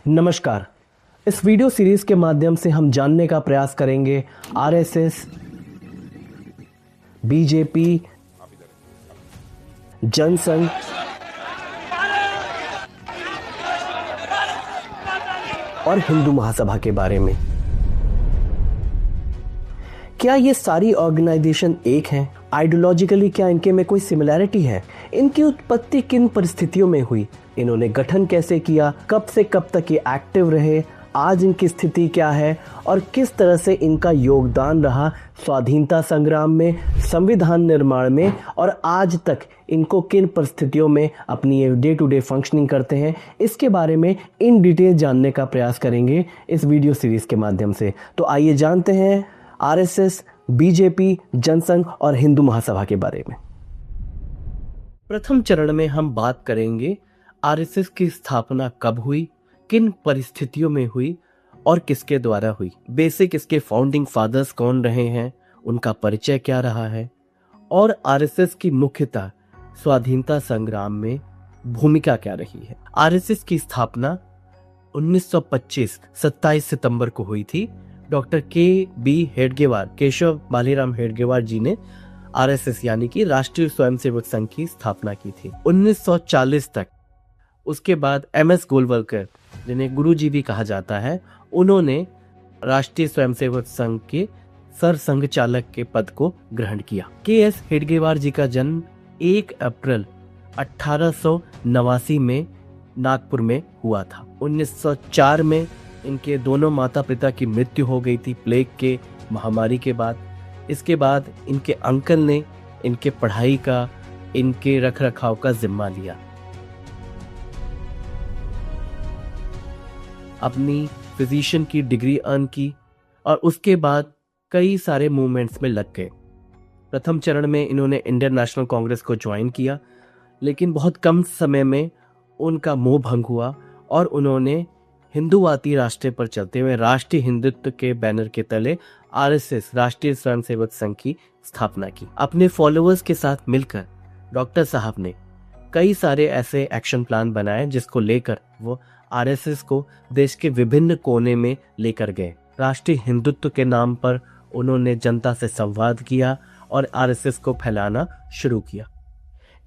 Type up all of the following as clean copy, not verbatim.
नमस्कार। इस video series के माध्यम से हम जानने का प्रयास करेंगे आरएसएस, बीजेपी, जनसंघ और हिंदू महासभा के बारे में। क्या ये सारी ऑर्गेनाइजेशन एक हैं? आइडियोलॉजिकली क्या इनके में कोई सिमिलैरिटी है? इनकी उत्पत्ति किन परिस्थितियों में हुई? इन्होंने गठन कैसे किया? कब से कब तक ये एक्टिव रहे? आज इनकी स्थिति क्या है और किस तरह से इनका योगदान रहा स्वाधीनता संग्राम में, संविधान निर्माण में, और आज तक इनको किन परिस्थितियों में अपनी डे टू डे फंक्शनिंग करते हैं, इसके बारे में इन डिटेल जानने का प्रयास करेंगे इस वीडियो सीरीज के माध्यम से। तो आइए जानते हैं आरएसएस, बीजेपी, जनसंघ और हिंदू महासभा के बारे में। प्रथम चरण में हम बात करेंगे आरएसएस की स्थापना कब हुई, किन परिस्थितियों में हुई और किसके द्वारा हुई। बेसिक इसके फाउंडिंग फादर्स कौन रहे हैं, उनका परिचय क्या रहा है और आरएसएस की मुख्यतः स्वाधीनता संग्राम में भूमिका क्या रही है। आरएसएस की स्थापना 1925 27 सितंबर को हुई थी। डॉक्टर केशव बालीराम हेडगेवार जी ने आरएसएस यानी कि राष्ट्रीय स्वयंसेवक संघ की स्थापना की थी 1940 तक। उसके बाद एमएस गोलवलकर, जिन्हें गुरुजी भी कहा जाता है, उन्होंने राष्ट्रीय स्वयंसेवक संघ के सर संघ चालक के पद को ग्रहण किया। केएस हेडगेवार जी का जन्म 1 अप्रैल 1889 में नागपुर में हुआ था। 1904 में इनके दोनों माता पिता की मृत्यु हो गई थी प्लेग के महामारी के बाद। इसके बाद इनके अंकल ने इनके पढ़ाई का, इनके रख रखाव का जिम्मा लिया। अपनी फिजिशियन की डिग्री अर्न की और उसके बाद कई सारे मूवमेंट्स में लग गए। प्रथम चरण में इन्होंने इंडियन नेशनल कांग्रेस को ज्वाइन किया, लेकिन बहुत कम समय में उनका मोह भंग हुआ और उन्होंने हिंदूवादी रास्ते पर चलते हुए राष्ट्रीय हिंदुत्व के बैनर के तले आरएसएस राष्ट्रीय स्वयंसेवक संघ की स्थापना की। अपने फॉलोअर्स के साथ मिलकर डॉक्टर साहब ने कई सारे ऐसे एक्शन प्लान बनाए जिसको लेकर वो आरएसएस को देश के विभिन्न कोने में लेकर गए। राष्ट्रीय हिंदुत्व के नाम पर उन्होंने जनता से संवाद किया और आरएसएस को फैलाना शुरू किया।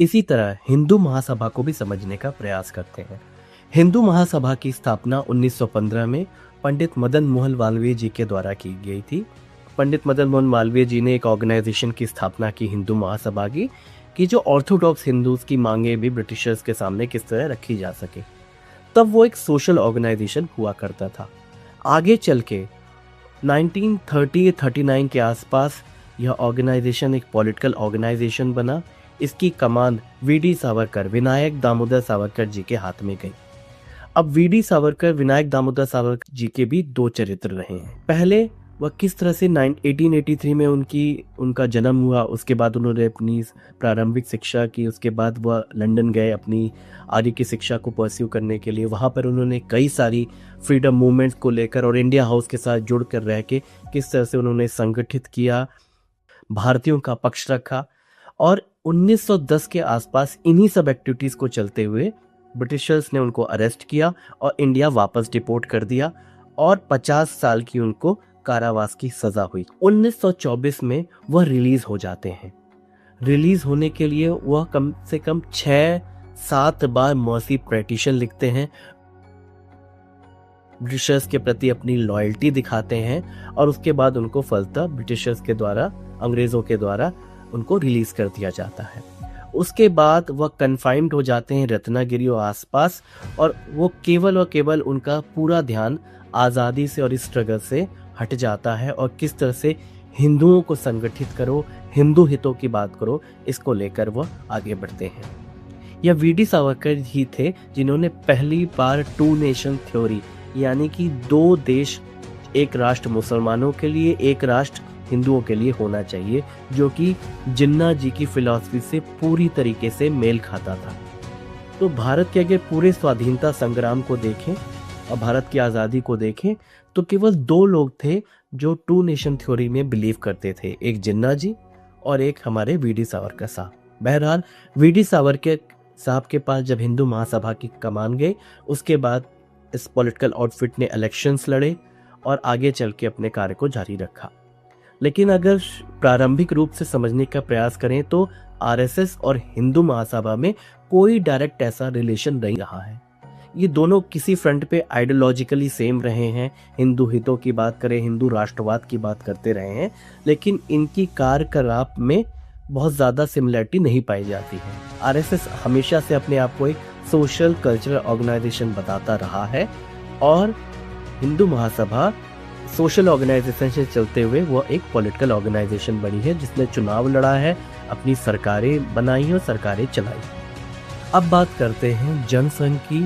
इसी तरह हिंदू महासभा को भी समझने का प्रयास करते हैं। हिंदू महासभा की स्थापना 1915 में पंडित मदन मोहन मालवीय जी के द्वारा की गई थी। पंडित मदन मोहन मालवीय जी ने एक ऑर्गेनाइजेशन की स्थापना की, हिंदू महासभा की, कि जो ऑर्थोडॉक्स हिंदूज की मांगे भी ब्रिटिशर्स के सामने किस तरह रखी जा सके। तब वो एक सोशल ऑर्गेनाइजेशन हुआ करता था। आगे चल के 1930-39 के आसपास यह ऑर्गेनाइजेशन एक पॉलिटिकल ऑर्गेनाइजेशन बना। इसकी कमान वीडी सावरकर, विनायक दामोदर सावरकर जी के हाथ में गई। अब वीडी सावरकर, विनायक दामोदर सावरकर जी के भी दो चरित्र रहे हैं। पहले वह किस तरह से 1883 में उनका जन्म हुआ, उसके बाद उन्होंने अपनी प्रारंभिक शिक्षा की, उसके बाद वह लंदन गए अपनी आगे की शिक्षा को परस्यू करने के लिए। वहाँ पर उन्होंने कई सारी फ्रीडम मूवमेंट्स को लेकर और इंडिया हाउस के साथ जुड़ कर रह के किस तरह से उन्होंने संगठित किया, भारतीयों का पक्ष रखा। और 1910 के आसपास इन्हीं सब एक्टिविटीज़ को चलते हुए ब्रिटिशर्स ने उनको अरेस्ट किया और इंडिया वापस डिपोर्ट कर दिया और 50 साल की उनको कारावास की सजा हुई। 1924 में वह रिलीज हो जाते हैं। रिलीज होने के लिए वह कम से कम 6-7 बार मर्सी पिटीशन लिखते हैं, ब्रिटिशर्स के प्रति अपनी लॉयल्टी दिखाते हैं और उसके बाद उनको फलतः ब्रिटिशर्स के द्वारा, अंग्रेजों के द्वारा उनको रिलीज कर दिया जाता है। उसके बाद वह कन्फाइंड हो जाते हैं रत्नागिरी और आसपास, और वो केवल और केवल उनका पूरा ध्यान आज़ादी से और इस स्ट्रगल से हट जाता है और किस तरह से हिंदुओं को संगठित करो, हिंदू हितों की बात करो, इसको लेकर वह आगे बढ़ते हैं। यह वीडी सावरकर ही थे जिन्होंने पहली बार 2 नेशन थ्योरी यानी कि 2 देश, एक राष्ट्र मुसलमानों के लिए, एक राष्ट्र हिंदुओं के लिए होना चाहिए, जो कि जिन्ना जी की फिलॉसफी से पूरी तरीके से मेल खाता था। तो भारत के अगर पूरे स्वाधीनता संग्राम को देखें और भारत की आज़ादी को देखें तो केवल 2 लोग थे जो 2 नेशन थ्योरी में बिलीव करते थे, एक जिन्ना जी और एक हमारे वीडी सावरकर साहब। बहरहाल वीडी सावरकर साहब के पास जब हिंदू महासभा की कमान गई, उसके बाद इस पॉलिटिकल आउटफिट ने इलेक्शंस लड़े और आगे चल के अपने कार्य को जारी रखा। लेकिन अगर प्रारंभिक रूप से समझने का प्रयास करें तो आरएसएस और हिंदू महासभा में कोई डायरेक्ट ऐसा रिलेशन नहीं रहा है। ये दोनों किसी फ्रंट पे आइडियोलॉजिकली सेम रहे हैं, हिंदू हितों की बात करें, हिंदू राष्ट्रवाद की बात करते रहे हैं, लेकिन इनकी कार्यकलाप में बहुत ज़्यादा सिमिलरिटी नहीं पाई जाती है। आरएसएस हमेशा से अपने आप को एक सोशल कल्चरल ऑर्गेनाइजेशन बताता रहा है और हिंदू महासभा सोशल ऑर्गेनाइजेशन से चलते हुए वो एक पॉलिटिकल ऑर्गेनाइजेशन बनी है जिसने चुनाव लड़ा है, अपनी सरकारें बनाई हैं और सरकारें चलाई। अब बात करते हैं जनसंघ की,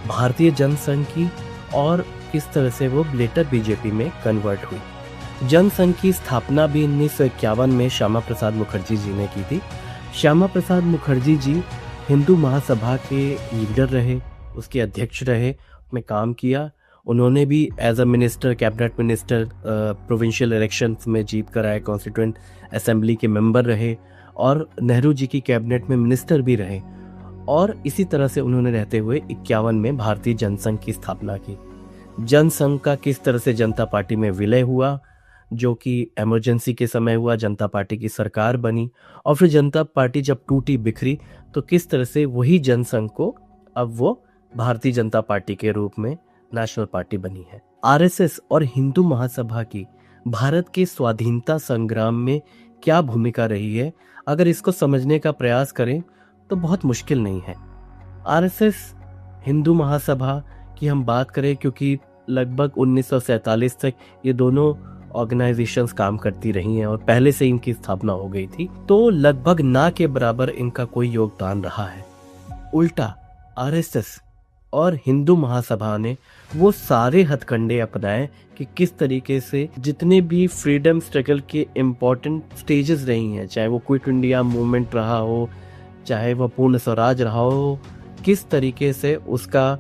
भारतीय जनसंघ की, और किस तरह से वो लेटर बीजेपी में कन्वर्ट हुई। जनसंघ की स्थापना भी 1951 में श्यामा प्रसाद मुखर्जी जी ने की थी। श्यामा प्रसाद मुखर्जी जी हिंदू महासभा के लीडर रहे, उसके अध्यक्ष रहे, में काम किया। उन्होंने भी as a minister, cabinet minister, provincial elections में जीत कर आए, कॉन्स्टिट्यूएंट असेंबली के मेंबर रहे और नेहरू जी की कैबिनेट में मिनिस्टर भी रहे। और इसी तरह से उन्होंने रहते हुए 51 में भारतीय जनसंघ की स्थापना की। जनसंघ का किस तरह से जनता पार्टी में विलय हुआ, जो कि इमरजेंसी के समय हुआ, जनता पार्टी की सरकार बनी, और फिर जनता पार्टी जब टूटी बिखरी तो किस तरह से वही जनसंघ को अब वो भारतीय जनता पार्टी के रूप में नेशनल पार्टी बनी है। आरएसएस और हिंदू महासभा की भारत के स्वाधीनता संग्राम में क्या भूमिका रही है, अगर इसको समझने का प्रयास करें तो बहुत मुश्किल नहीं है। आरएसएस, हिंदू महासभा की हम बात करें, क्योंकि लगभग 1947 तक ये दोनों ऑर्गेनाइजेशंस काम करती रही हैं और पहले से इनकी स्थापना हो गई थी, तो लगभग ना के बराबर इनका कोई योगदान रहा है। उल्टा आरएसएस और हिंदू महासभा ने वो सारे हथकंडे अपनाए कि किस तरीके से जितने भी फ्रीडम स्ट्रगल के इम्पोर्टेंट स्टेजेस रही हैं, चाहे वो क्विट इंडिया मूवमेंट रहा हो, चाहे वो पूर्ण स्वराज रहा हो, किस तरीके से उसका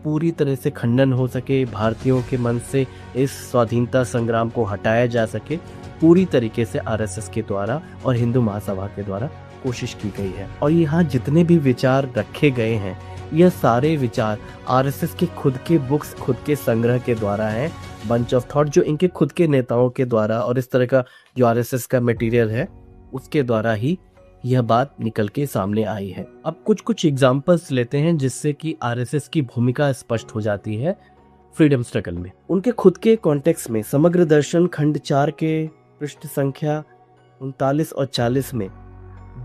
पूरी तरह से खंडन हो सके, भारतीयों के मन से इस स्वाधीनता संग्राम को हटाया जा सके, पूरी तरीके से आरएसएस के द्वारा और हिंदू महासभा के द्वारा कोशिश की गई है। और यहाँ जितने भी विचार रखे गए हैं, यह सारे विचार आरएसएस के खुद के बुक्स, खुद के संग्रह के द्वारा हैं, बंच ऑफ थॉट जो इनके खुद के नेताओं के द्वारा और इस तरह का जो आरएसएस का मटेरियल है उसके द्वारा ही यह बात निकल के सामने आई है। अब कुछ एग्जांपल्स लेते हैं जिससे कि आरएसएस की भूमिका स्पष्ट हो जाती है फ्रीडम स्ट्रगल में। उनके खुद के कॉन्टेक्स्ट में समग्र दर्शन खंड 4 के पृष्ठ संख्या 39 और 40 में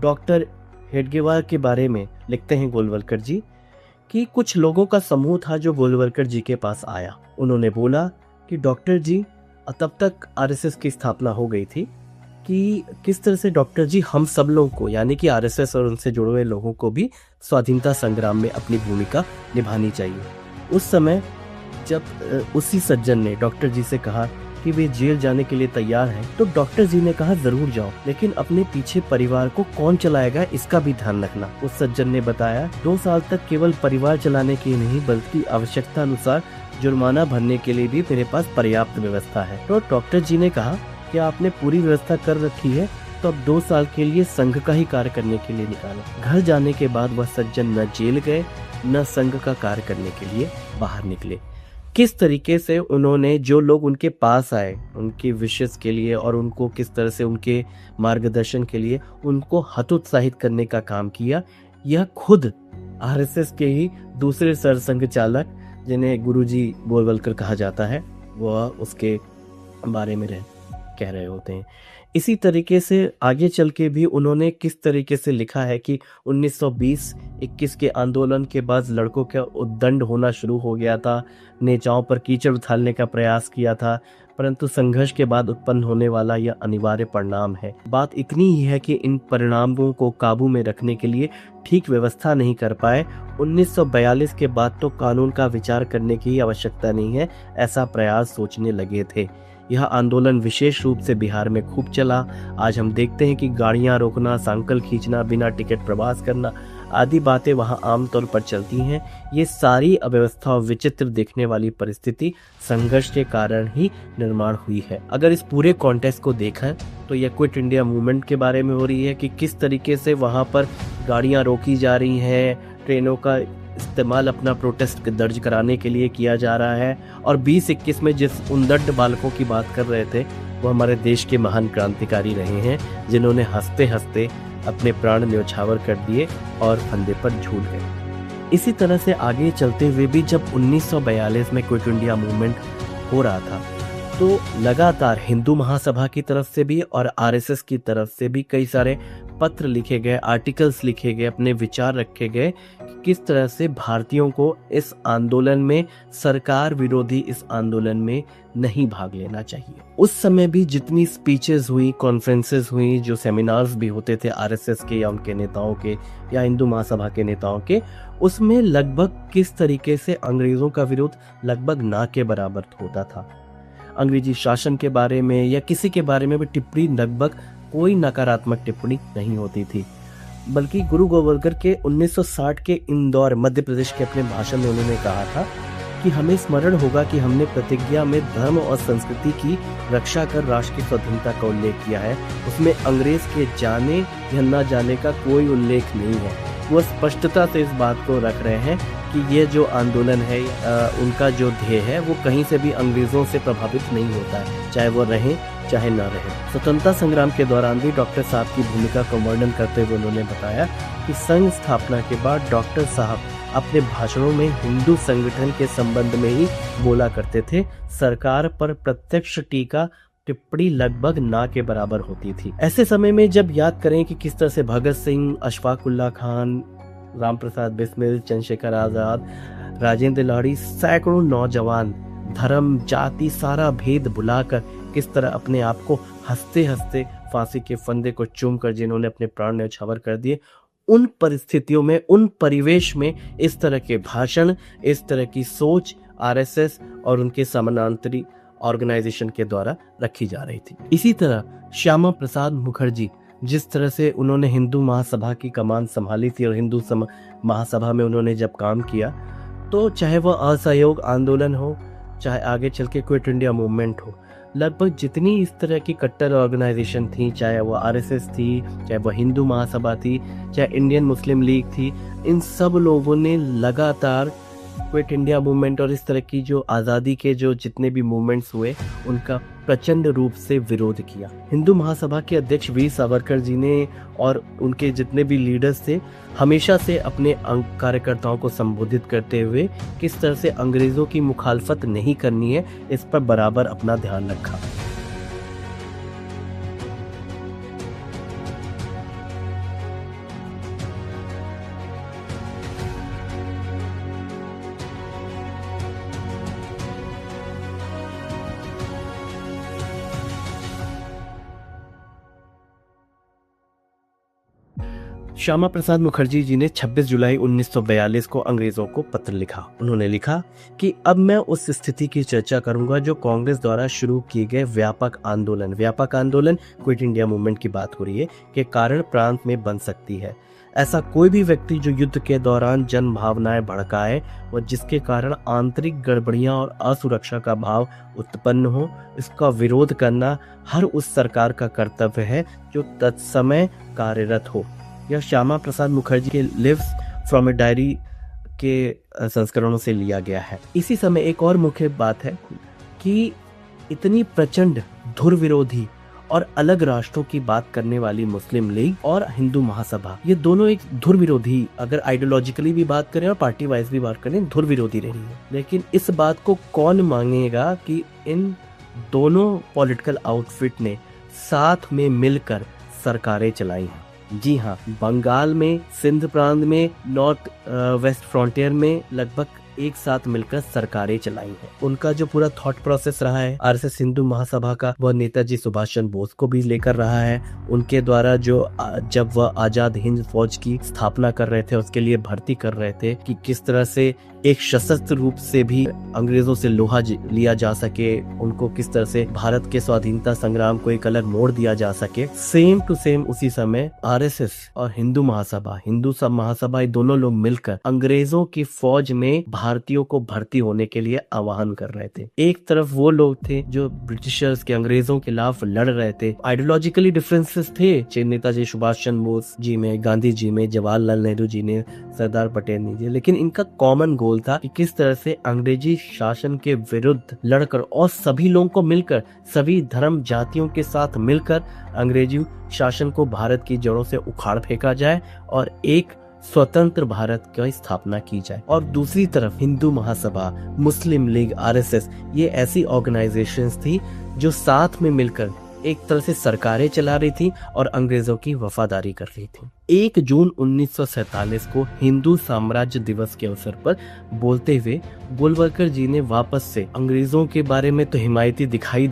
डॉक्टर हेडगेवार के बारे में लिखते हैं गोलवलकर जी कि कुछ लोगों का समूह था जो गोलवलकर जी के पास आया। उन्होंने बोला कि डॉक्टर जी, तब तक आरएसएस की स्थापना हो गई थी, कि किस तरह से डॉक्टर जी हम सब लोगों को, यानी कि आरएसएस और उनसे जुड़े हुए लोगों को भी स्वाधीनता संग्राम में अपनी भूमिका निभानी चाहिए। उस समय जब उसी सज्जन ने डॉक्टर जी से कहा कि वे जेल जाने के लिए तैयार हैं, तो डॉक्टर जी ने कहा जरूर जाओ, लेकिन अपने पीछे परिवार को कौन चलाएगा इसका भी ध्यान रखना। उस सज्जन ने बताया 2 साल तक केवल परिवार चलाने के नहीं बल्कि आवश्यकता अनुसार जुर्माना भरने के लिए भी मेरे पास पर्याप्त व्यवस्था है। तो डॉक्टर जी ने कहा कि आपने पूरी व्यवस्था कर रखी है, तो अब 2 साल के लिए संघ का ही कार्य करने के लिए निकालो। घर जाने के बाद वह सज्जन न जेल गए न संघ का कार्य करने के लिए बाहर निकले। किस तरीके से उन्होंने जो लोग उनके पास आए उनके विशेष के लिए और उनको किस तरह से उनके मार्गदर्शन के लिए उनको हतोत्साहित करने का काम किया, यह खुद आरएसएस के ही दूसरे सरसंघ चालक, जिन्हें गुरुजी गोलवलकर कहा जाता है, वह उसके बारे में कह रहे होते हैं। इसी तरीके से आगे चल के भी उन्होंने किस तरीके से लिखा है कि 1920-21 के आंदोलन के बाद लड़कों का उद्दंड होना शुरू हो गया था, नेताओं पर कीचड़ उछालने का प्रयास किया था, परंतु संघर्ष के बाद उत्पन्न होने वाला यह अनिवार्य परिणाम है। बात इतनी ही है कि इन परिणामों को काबू में रखने के लिए ठीक व्यवस्था नहीं कर पाए। 1942 के बाद तो कानून का विचार करने की आवश्यकता नहीं है, ऐसा प्रयास सोचने लगे थे। यह आंदोलन विशेष रूप से बिहार में खूब चला। आज हम देखते हैं कि गाड़ियां रोकना, साइकिल खींचना, बिना टिकट प्रवास करना आदि बातें वहां आमतौर पर चलती हैं। ये सारी अव्यवस्था और विचित्र देखने वाली परिस्थिति संघर्ष के कारण ही निर्माण हुई है। अगर इस पूरे कॉन्टेक्स्ट को देखा तो यह क्विट इंडिया मूवमेंट के बारे में हो रही है कि किस तरीके से वहां पर गाड़ियां रोकी जा रही हैं, ट्रेनों का इस्तेमाल अपना प्रोटेस्ट दर्ज कराने के लिए किया जा रहा है। और 2021 में जिस उद्दंड बालकों की बात कर रहे थे वो हमारे देश के महान क्रांतिकारी रहे हैं, जिन्होंने हंसते हंसते अपने प्राण न्यौछावर कर दिए और फंदे पर झूल गए। इसी तरह से आगे चलते हुए भी जब 1942 में क्विट इंडिया मूवमेंट हो रहा था तो लगातार हिंदू महासभा की तरफ से भी और आरएसएस की तरफ से भी कई सारे पत्र लिखे गए, आर्टिकल्स लिखे गए, अपने विचार रखे गए कि किस तरह से भारतीयों को इस आंदोलन में, सरकार विरोधी इस आंदोलन में नहीं भाग लेना चाहिए। उस समय भी जितनी स्पीचेस हुई, कॉन्फ्रेंसेस हुई, जो सेमिनार्स भी होते थे आरएसएस के या उनके नेताओं के या हिंदू महासभा के नेताओं के, उसमें लगभग किस तरीके से अंग्रेजों का विरोध लगभग ना के बराबर होता था। अंग्रेजी शासन के बारे में या किसी के बारे में भी टिप्पणी, लगभग कोई नकारात्मक टिप्पणी नहीं होती थी। बल्कि गुरु गोवर्धन के 1960 के इंदौर मध्य प्रदेश के अपने भाषण में उन्होंने कहा था कि हमें स्मरण होगा कि हमने प्रतिज्ञा में धर्म और संस्कृति की रक्षा कर राष्ट्र की स्वाधीनता का उल्लेख किया है। उसमें अंग्रेज के जाने या न जाने का कोई उल्लेख नहीं है। वो स्पष्टता से इस बात को रख रहे हैं कि ये जो आंदोलन है, उनका जो ध्येय है वो कहीं से भी अंग्रेजों से प्रभावित नहीं होता है, चाहे वो रहें चाहे न रहें। स्वतंत्रता संग्राम के दौरान भी डॉक्टर साहब की भूमिका का वर्णन करते हुए उन्होंने बताया कि संघ स्थापना के बाद डॉक्टर साहब अपने भाषणों में हिंदू संगठन के संबंध में ही बोला करते थे। सरकार पर प्रत्यक्ष टीका टिप्पणी लगभग ना के बराबर होती थी। ऐसे समय में जब याद करें कि किस तरह से भगत सिंह, अशफाक उल्लाह खान, राम प्रसाद बिस्मिल, चंद्रशेखर आजाद, राजेंद्र लाहिड़ी, सैकड़ों नौजवान धर्म, जाति, सारा भेद भुलाकर किस तरह अपने आप को हंसते हंसते फांसी के फंदे को चूमकर जिन्होंने अपने प्राण न्यौछावर कर दिए, उन परिस्थितियों में, उन परिवेश में इस तरह के भाषण, इस तरह की सोच आरएसएस और उनके समानांतरी ऑर्गेनाइजेशन के द्वारा रखी जा रही थी। इसी तरह श्यामा प्रसाद मुखर्जी, जिस तरह से उन्होंने हिंदू महासभा की कमान संभाली थी और हिंदू महासभा में उन्होंने जब काम किया, तो चाहे वह असहयोग आंदोलन हो, चाहे आगे चल के क्विट इंडिया मूवमेंट हो, लगभग जितनी इस तरह की कट्टर ऑर्गेनाइजेशन थी, चाहे वह आरएसएस थी, चाहे वह हिंदू महासभा थी, चाहे इंडियन मुस्लिम लीग थी, इन सब लोगों ने लगातार क्विट इंडिया मूवमेंट और इस तरह की जो आज़ादी के जो जितने भी मूवमेंट्स हुए उनका प्रचंड रूप से विरोध किया। हिंदू महासभा के अध्यक्ष वीर सावरकर जी ने और उनके जितने भी लीडर्स थे हमेशा से अपने कार्यकर्ताओं को संबोधित करते हुए किस तरह से अंग्रेजों की मुखालफत नहीं करनी है, इस पर बराबर अपना ध्यान रखा। श्यामा प्रसाद मुखर्जी जी ने 26 जुलाई 1942 को अंग्रेजों को पत्र लिखा। उन्होंने लिखा कि अब मैं उस स्थिति की चर्चा करूंगा जो कांग्रेस द्वारा शुरू किए गए व्यापक आंदोलन क्विट इंडिया मूवमेंट की बात हो रही है, के कारण प्रांत में बन सकती है। ऐसा कोई भी व्यक्ति जो युद्ध के दौरान जन भावनाएं भड़काए और जिसके कारण आंतरिक गड़बड़ियां और असुरक्षा का भाव उत्पन्न हो, इसका विरोध करना हर उस सरकार का कर्तव्य है जो तत्समय कार्यरत हो। यह श्यामा प्रसाद मुखर्जी के लिव्स फ्रॉम ए डायरी के संस्करणों से लिया गया है। इसी समय एक और मुख्य बात है कि इतनी प्रचंड धुर विरोधी और अलग राष्ट्रों की बात करने वाली मुस्लिम लीग और हिंदू महासभा, ये दोनों एक धुर विरोधी, अगर आइडियोलॉजिकली भी बात करें और पार्टी वाइज भी बात करें, धुर विरोधी रही है। लेकिन इस बात को कौन मांगेगा कि इन दोनों पॉलिटिकल आउटफिट ने साथ में मिलकर सरकारें चलाई हैं। जी हाँ, बंगाल में, सिंध प्रांत में, नॉर्थ वेस्ट फ्रंटियर में लगभग एक साथ मिलकर सरकारें चलाई हैं। उनका जो पूरा थॉट प्रोसेस रहा है आरएसएस हिंदू महासभा का, वह नेताजी सुभाष चंद्र बोस को भी लेकर रहा है। उनके द्वारा जो जब वह आजाद हिंद फौज की स्थापना कर रहे थे, उसके लिए भर्ती कर रहे थे कि किस तरह से एक सशस्त्र रूप से भी अंग्रेजों से लोहा लिया जा सके, उनको किस तरह से भारत के स्वाधीनता संग्राम को एक अलग मोड़ दिया जा सके। सेम टू सेम उसी समय आरएसएस और हिंदू महासभा ये दोनों लोग मिलकर अंग्रेजों की फौज में भारतीयों को भर्ती होने के लिए आह्वान कर रहे थे। एक तरफ वो लोग थे जो ब्रिटिशर्स के, अंग्रेजों के खिलाफ लड़ रहे थे। आइडियोलॉजिकली डिफरेंसेस थे नेताजी सुभाष चंद्र बोस जी में, गांधी जी में, जवाहरलाल नेहरू जी ने, सरदार पटेल जी, लेकिन इनका कॉमन गोल था कि किस तरह से अंग्रेजी शासन के विरुद्ध लड़कर और सभी लोगों को मिलकर, सभी धर्म जातियों के साथ मिलकर अंग्रेजी शासन को भारत की जड़ों से उखाड़ फेंका जाए और एक स्वतंत्र भारत की स्थापना की जाए। और दूसरी तरफ हिंदू महासभा, मुस्लिम लीग, आरएसएस, ये ऐसी ऑर्गेनाइजेशंस थी जो साथ में मिलकर एक तरह से सरकारें चला रही थी और अंग्रेजों की वफादारी कर रही थी। 1 जून 1947 को हिंदू साम्राज्य दिवस के अवसर पर बोलते हुए गोलवलकर जी ने वापस से अंग्रेजों के बारे में तो हिमायती दिखाई,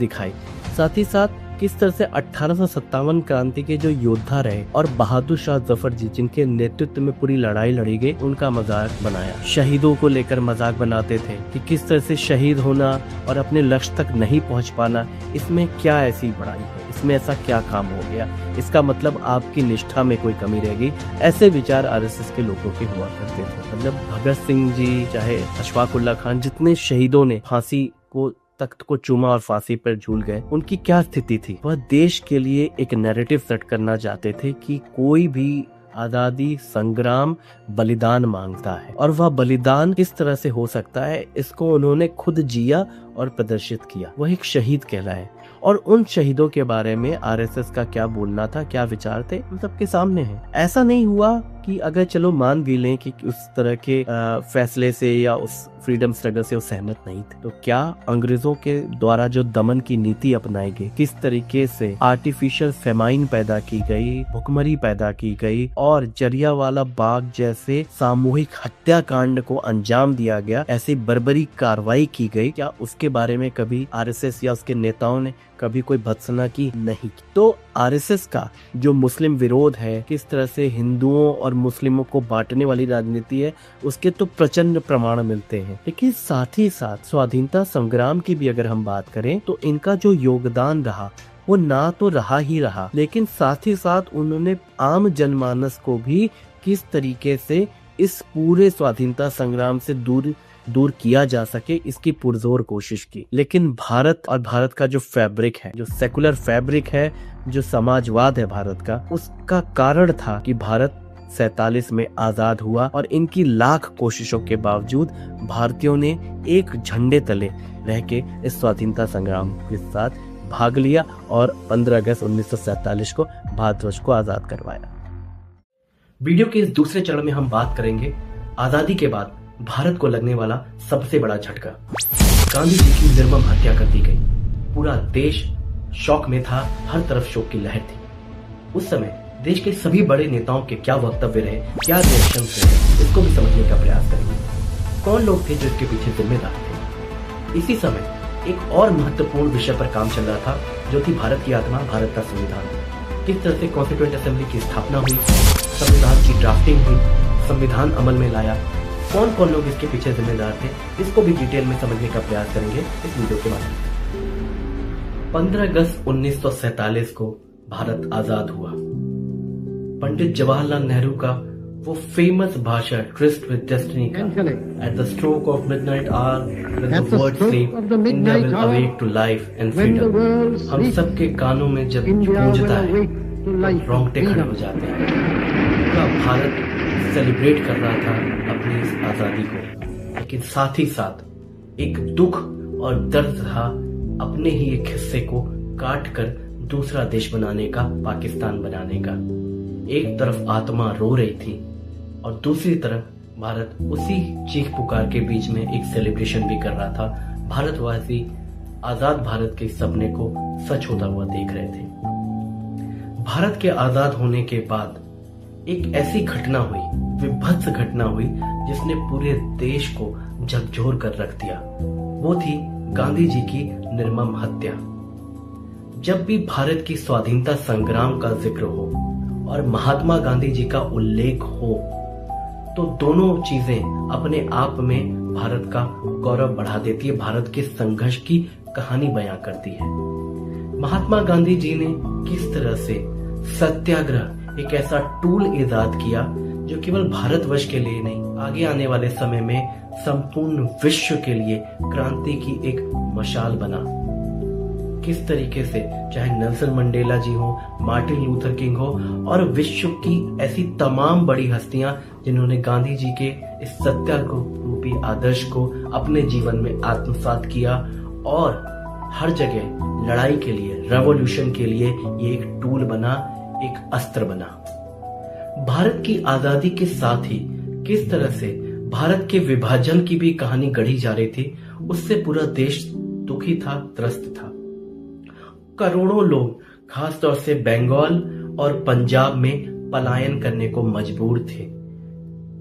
साथ ही साथ किस तरह से 1857 क्रांति के जो योद्धा रहे और बहादुर शाह जफर जी, जिनके नेतृत्व में पूरी लड़ाई लड़ी गई, उनका मजाक बनाया। शहीदों को लेकर मजाक बनाते थे कि किस तरह से शहीद होना और अपने लक्ष्य तक नहीं पहुंच पाना, इसमें क्या ऐसी बड़ाई है, इसमें ऐसा क्या काम हो गया, इसका मतलब आपकी निष्ठा में कोई कमी रह गई। ऐसे विचार आरएसएस के लोगों के हुआ करते थे। मतलब भगत सिंह जी, चाहे अशफाक उल्लाह खान, जितने शहीदों ने फांसी को, तख्त को चूमा और फांसी पर झूल गए, उनकी क्या स्थिति थी? वह देश के लिए एक नैरेटिव सेट करना चाहते थे कि कोई भी आजादी संग्राम बलिदान मांगता है और वह बलिदान किस तरह से हो सकता है, इसको उन्होंने खुद जिया और प्रदर्शित किया। वह एक शहीद कहलाए और उन शहीदों के बारे में आरएसएस का क्या बोलना था, क्या विचार थे, हम सबके सामने है। ऐसा नहीं हुआ कि अगर चलो मान भी लें कि उस तरह के फैसले से या उस फ्रीडम स्ट्रगल से वो सहमत नहीं थे, तो क्या अंग्रेजों के द्वारा जो दमन की नीति अपनाई गई, किस तरीके से आर्टिफिशियल फेमाइन पैदा की गई, भुखमरी पैदा की गई और जलियांवाला बाग जैसे सामूहिक हत्याकांड को अंजाम दिया गया, ऐसी बर्बरी कार्रवाई की गई, क्या उसके बारे में कभी आरएसएस या उसके नेताओं ने कभी कोई भत्सना की? नहीं। तो आरएसएस का जो मुस्लिम विरोध है, किस तरह से हिंदुओं और मुस्लिमों को बांटने वाली राजनीति है, उसके तो प्रचंड प्रमाण मिलते हैं। लेकिन साथ ही साथ स्वाधीनता संग्राम की भी अगर हम बात करें तो इनका जो योगदान रहा वो ना तो रहा ही रहा, लेकिन साथ ही साथ उन्होंने आम जनमानस को भी किस तरीके से इस पूरे स्वाधीनता संग्राम से दूर किया जा सके, इसकी पुरजोर कोशिश की। लेकिन भारत और भारत का जो फैब्रिक है, जो सेकुलर फैब्रिक है, जो समाजवाद है भारत का, उसका कारण था कि भारत 47 में आजाद हुआ और इनकी लाख कोशिशों के बावजूद भारतीयों ने एक झंडे तले रह के इस स्वाधीनता संग्राम के साथ भाग लिया और 15 अगस्त 1947 को भारतवर्ष को आजाद करवाया। वीडियो के इस दूसरे चरण में हम बात करेंगे आजादी के बाद भारत को लगने वाला सबसे बड़ा झटका। गांधी जी की निर्मम हत्या कर दी गई। पूरा देश शौक में था, हर तरफ शोक की लहर थी। उस समय देश के सभी बड़े नेताओं के क्या वक्तव्य रहे, क्या रिएक्शन रहे, इसको भी समझने का प्रयास करेंगे। कौन लोग थे जो इसके पीछे जिम्मेदार थे? इसी समय एक और महत्वपूर्ण विषय पर काम चल रहा था, जो थी भारत की आत्मा, भारत का संविधान। किस तरह से कॉन्स्टिट्यूएंट असेंबली की स्थापना हुई, संविधान की ड्राफ्टिंग हुई, संविधान अमल में लाया, कौन कौन लोग इसके पीछे जिम्मेदार थे, इसको भी डिटेल में समझने का प्रयास करेंगे इस वीडियो के माध्यम से। 15 अगस्त 1947 को भारत आजाद हुआ। पंडित जवाहरलाल नेहरू का वो फेमस भाषण ट्रिस्ट विद डेस्टिनी का, at the stroke of midnight hour when the world sleep India will awake to life and freedom, हम सबके कानों में जब गूंजता है रोंगटे खड़े हो जाते हैं। पूरा भारत सेलिब्रेट कर रहा था अपनी इस आजादी को, लेकिन साथ ही साथ एक दुख और दर्द था अपने ही एक हिस्से को काट कर दूसरा देश बनाने का, पाकिस्तान बनाने का। एक तरफ आत्मा रो रही थी और दूसरी तरफ भारत उसी चीख पुकार के बीच में एक सेलिब्रेशन भी कर रहा था। भारतवासी आजाद भारत के सपने को सच होता हुआ देख रहे थे। भारत के आजाद होने के बाद एक ऐसी घटना हुई, विभत्स घटना हुई, जिसने पूरे देश को झकझोर कर रख दिया। वो थी गांधी जी की निर्मम हत्या। जब भी भारत की स्वाधीनता संग्राम का जिक्र हो और महात्मा गांधी जी का उल्लेख हो, तो दोनों चीजें अपने आप में भारत का गौरव बढ़ा देती है, भारत के संघर्ष की कहानी बयां करती है। महात्मा गांधी जी ने किस तरह से सत्याग्रह, एक ऐसा टूल इजाद किया जो केवल भारतवर्ष के लिए नहीं, आगे आने वाले समय में संपूर्ण विश्व के लिए क्रांति की एक मशाल बना। किस तरीके से चाहे नेल्सन मंडेला जी हो, मार्टिन लूथर किंग हो और विश्व की ऐसी तमाम बड़ी हस्तियां जिन्होंने गांधी जी के इस सत्याग्रह रूपी आदर्श को अपने जीवन में आत्मसात किया और हर जगह लड़ाई के लिए, रेवोल्यूशन के लिए ये एक टूल बना, एक अस्त्र बना। भारत की आजादी के साथ ही किस तरह से भारत के विभाजन की भी कहानी गढ़ी जा रही थी, उससे पूरा देश दुखी था, त्रस्त था। करोड़ों लोग खासतौर से बंगाल और पंजाब में पलायन करने को मजबूर थे।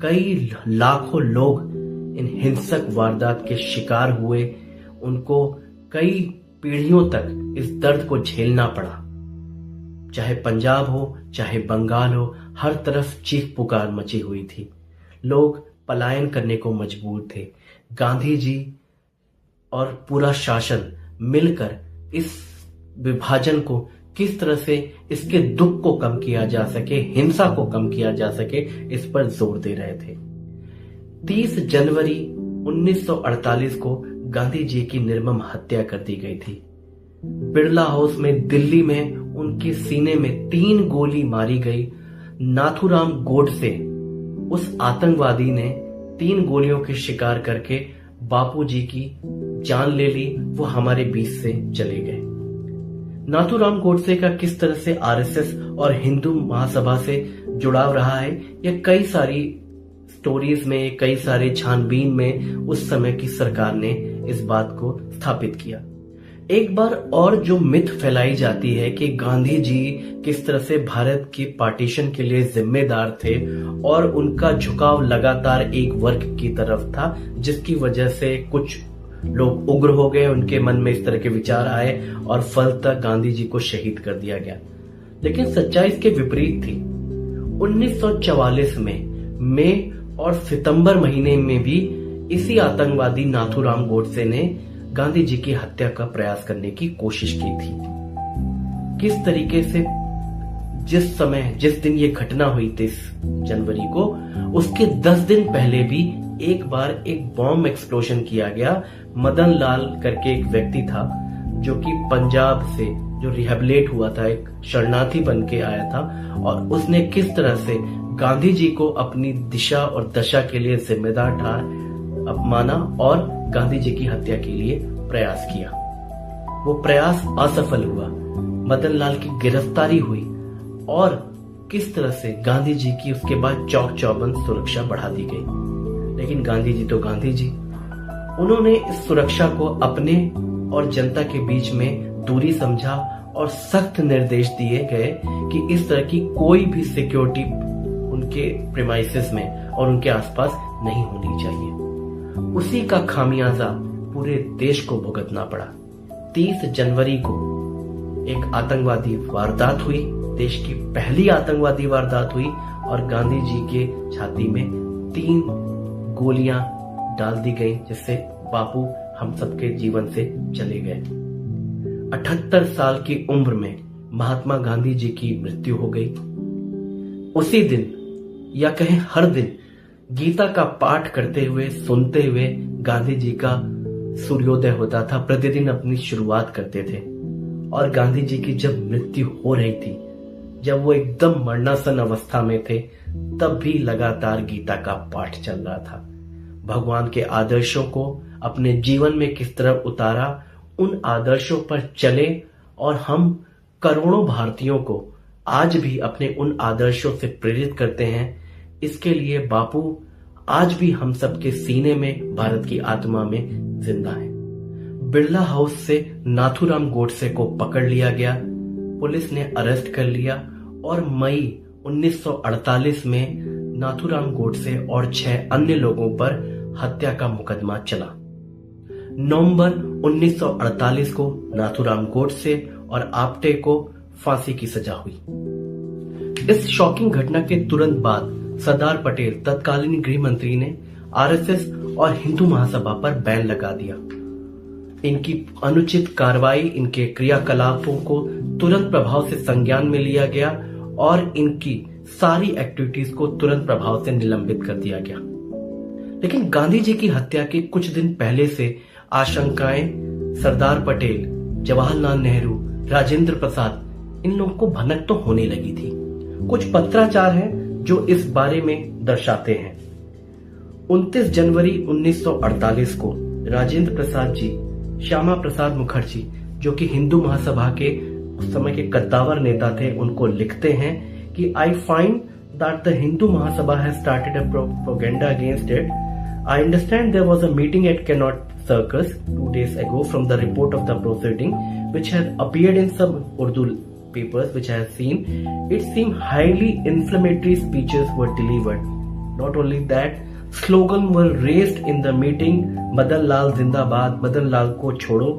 कई लाखों लोग इन हिंसक वारदात के शिकार हुए। उनको कई पीढ़ियों तक इस दर्द को झेलना पड़ा। चाहे पंजाब हो, चाहे बंगाल हो, हर तरफ चीख पुकार मची हुई थी। लोग पलायन करने को मजबूर थे। गांधी जी और पूरा शासन मिलकर इस विभाजन को किस तरह से, इसके दुख को कम किया जा सके, हिंसा को कम किया जा सके, इस पर जोर दे रहे थे। 30 जनवरी 1948 को गांधी जी की निर्मम हत्या कर दी गई थी। बिरला हाउस में दिल्ली में उनके सीने में 3 गोली मारी गई। नाथूराम गोडसे उस आतंकवादी ने 3 गोलियों के शिकार करके बापू जी की जान ले ली। वो हमारे बीच से चले गए। नाथूराम गोडसे का किस तरह से आरएसएस और हिंदू महासभा से जुड़ाव रहा है, यह कई सारी स्टोरीज में, कई सारे छानबीन में उस समय की सरकार ने इस बात को स्थापित किया। एक बार और जो मिथ फैलाई जाती है कि गांधी जी किस तरह से भारत के पार्टीशन के लिए जिम्मेदार थे और उनका झुकाव लगातार एक वर्ग की तरफ था, जिसकी वजह से कुछ लोग उग्र हो गए, उनके मन में इस तरह के विचार आए और फलतः गांधी जी को शहीद कर दिया गया। लेकिन सच्चाई इसके विपरीत थी। 1944 में मई और सितंबर महीने में भी इसी आतंकवादी नाथूराम गोडसे ने गांधी जी की हत्या का प्रयास करने की कोशिश की थी। किस तरीके से जिस दिन ये घटना हुई 30 जनवरी को, उसके 10 दिन पहले भी एक बार एक बॉम्ब एक्सप्लोजन किया गया। मदन लाल करके एक व्यक्ति था जो कि पंजाब से जो रिहेबिलेट हुआ था, एक शरणार्थी बन के आया था, और उसने किस तरह से गांधी जी को अपनी दिशा और दशा के लिए जिम्मेदार माना और गांधी जी की हत्या के लिए प्रयास किया। वो प्रयास असफल हुआ। मदन लाल की गिरफ्तारी हुई और किस तरह से गांधी जी की उसके बाद चौक चौबंद सुरक्षा बढ़ा दी गई। लेकिन गांधी जी तो गांधी जी, उन्होंने इस सुरक्षा को अपने और जनता के बीच में दूरी समझा और सख्त निर्देश दिए गए कि इस तरह की कोई भी सिक्योरिटी उनके प्रीमाइसेस में और उनके आसपास नहीं होनी चाहिए। उसी का खामियाजा पूरे देश को भुगतना पड़ा। 30 जनवरी को एक आतंकवादी वारदात हुई, देश की पहली आतंकवादी वारदात हुई और गांधी जी के छाती में 3 गोलियां डाल दी गई, जिससे बापू हम सबके जीवन से चले गए। 78 साल की उम्र में महात्मा गांधी जी की मृत्यु हो गई। उसी दिन या कहें हर दिन गीता का पाठ करते हुए, सुनते हुए गांधी जी का सूर्योदय होता था। प्रतिदिन अपनी शुरुआत करते थे और गांधी जी की जब मृत्यु हो रही थी, जब वो एकदम मरणासन अवस्था में थे, तब भी लगातार गीता का पाठ चल रहा था। भगवान के आदर्शों को अपने जीवन में किस तरह उतारा, उन आदर्शों पर चले और हम करोड़ों भारतीयों को आज भी अपने उन आदर्शों से प्रेरित करते हैं। इसके लिए बापू आज भी हम सबके सीने में, भारत की आत्मा में जिंदा है। बिरला हाउस से नाथूराम गोडसे को पकड़ लिया गया, पुलिस ने अरेस्ट कर लिया और मई 1948 में नाथूराम गोडसे और 6 अन्य लोगों पर हत्या का मुकदमा चला। नवंबर 1948 को नाथूराम गोडसे और आप्टे को फांसी की सजा हुई। इस शॉकिंग घटना के तुरंत बाद सरदार पटेल तत्कालीन गृह मंत्री ने आरएसएस और हिंदू महासभा पर बैन लगा दिया। इनकी अनुचित कार्रवाई, इनके क्रियाकलापों को तुरंत प्रभाव से संज्ञान में लिया गया और इनकी सारी एक्टिविटीज को तुरंत प्रभाव से निलंबित कर दिया गया। लेकिन गांधी जी की हत्या के कुछ दिन पहले से आशंकाएं सरदार पटेल, जवाहरलाल नेहरू, राजेंद्र प्रसाद इन लोगों को भनक तो होने लगी थी। कुछ पत्राचार हैं जो इस बारे में दर्शाते हैं। 29 जनवरी 1948 को राजेंद्र प्रसाद जी श्यामा प्रसाद मुखर्जी, जो कि हिंदू महासभा के उस समय के कद्दावर नेता थे, उनको लिखते हैं कि I find that the Hindu Mahasabha has started a propaganda against it. I understand there was a meeting at Connaught Circus 2 days ago from the report of the proceeding which has appeared in some Urdu papers which I have seen. It seemed highly inflammatory speeches were delivered. Not only that, slogans were raised in the meeting, Madan Lal Zindabad, Madan Lal ko chodo.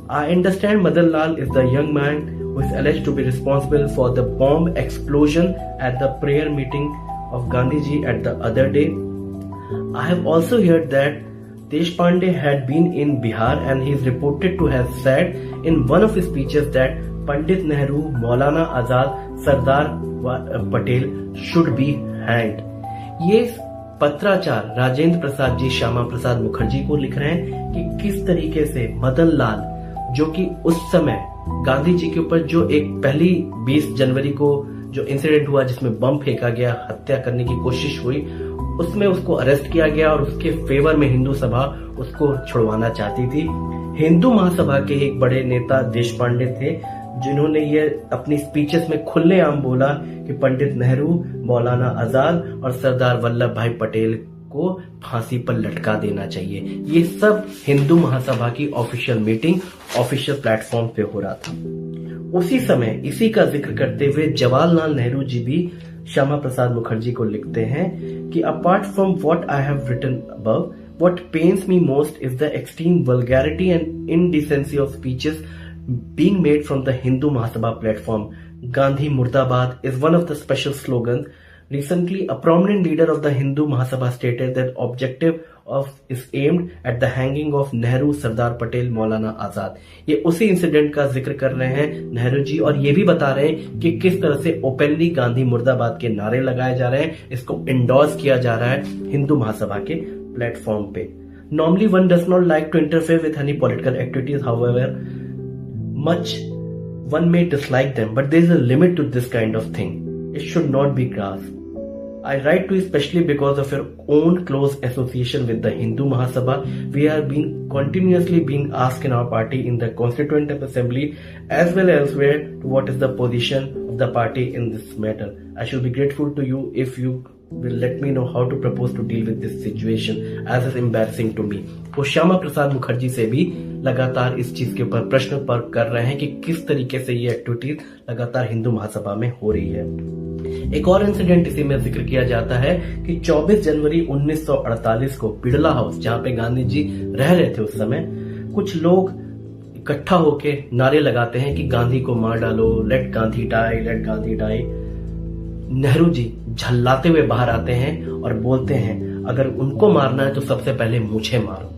I understand Madan Lal is the young man who is alleged to be responsible for the bomb explosion at the prayer meeting of Gandhi ji at the other day. I have also heard that Deshpande had been in Bihar and he is reported to have said in one of his speeches that Pandit Nehru, Maulana Azad, Sardar Patel should be hanged. ये पत्राचार राजेंद्र प्रसाद जी श्यामा प्रसाद मुखर्जी को लिख रहे हैं कि किस तरीके से मदन लाल, जो कि उस समय गांधी जी के ऊपर जो एक पहली 20 जनवरी को जो इंसिडेंट हुआ जिसमें बम फेंका गया, हत्या करने की कोशिश हुई, उसमें उसको अरेस्ट किया गया और उसके फेवर में हिंदू सभा उसको छुड़वाना चाहती थी। हिंदू महासभा के एक बड़े नेता देशपांडे थे जिन्होंने ये अपनी स्पीचेस में खुलेआम बोला कि पंडित नेहरू, मौलाना आजाद और सरदार वल्लभ भाई पटेल को फांसी पर लटका देना चाहिए। ये सब हिंदू महासभा की ऑफिशियल मीटिंग, ऑफिशियल प्लेटफॉर्म पे हो रहा था। उसी समय इसी का जिक्र करते हुए जवाहरलाल नेहरू जी भी श्यामा प्रसाद मुखर्जी को लिखते हैं कि apart from what I have written above, what pains me most is the extreme vulgarity and indecency of speeches being made from the Hindu Mahasabha platform. Gandhi Murdabad is one of the special slogans. Recently, a prominent leader of the Hindu Mahasabha stated that objective is aimed at the hanging of Nehru, Sardar Patel, Maulana Azad. ये उसी incident का जिक्र कर रहे हैं नेहरू जी और ये भी बता रहे हैं कि किस तरह से ओपनली गांधी मुर्दाबाद के नारे लगाए जा रहे हैं, इसको इंडोर्स किया जा रहा है हिंदू महासभा के प्लेटफॉर्म पे। Normally one does not like to interfere with any political activities, however much one may dislike them, but there is a limit to this kind of thing. It should not be grasped. I write to you especially because of your own close association with the Hindu Mahasabha. We are continuously being asked in our party, in the Constituent Assembly as well as elsewhere, to what is the position of the party in this matter. I shall be grateful to you if you will let me know how to propose to deal with this situation as is embarrassing to me. वो श्यामा प्रसाद मुखर्जी से भी लगातार इस चीज के ऊपर प्रश्न पर कर रहे हैं कि किस तरीके से ये एक्टिविटीज लगातार हिंदू महासभा में हो रही है। एक और इंसिडेंट इसी में जिक्र किया जाता है कि 24 जनवरी 1948 को बिड़ला हाउस, जहां पे गांधी जी रह रहे थे उस समय, कुछ लोग इकट्ठा होके नारे लगाते हैं कि गांधी को मार डालो, let Gandhi die, let Gandhi die. Nehru ji झल्लाते हुए बाहर आते हैं और बोलते हैं अगर उनको मारना है तो सबसे पहले मुझे मारो।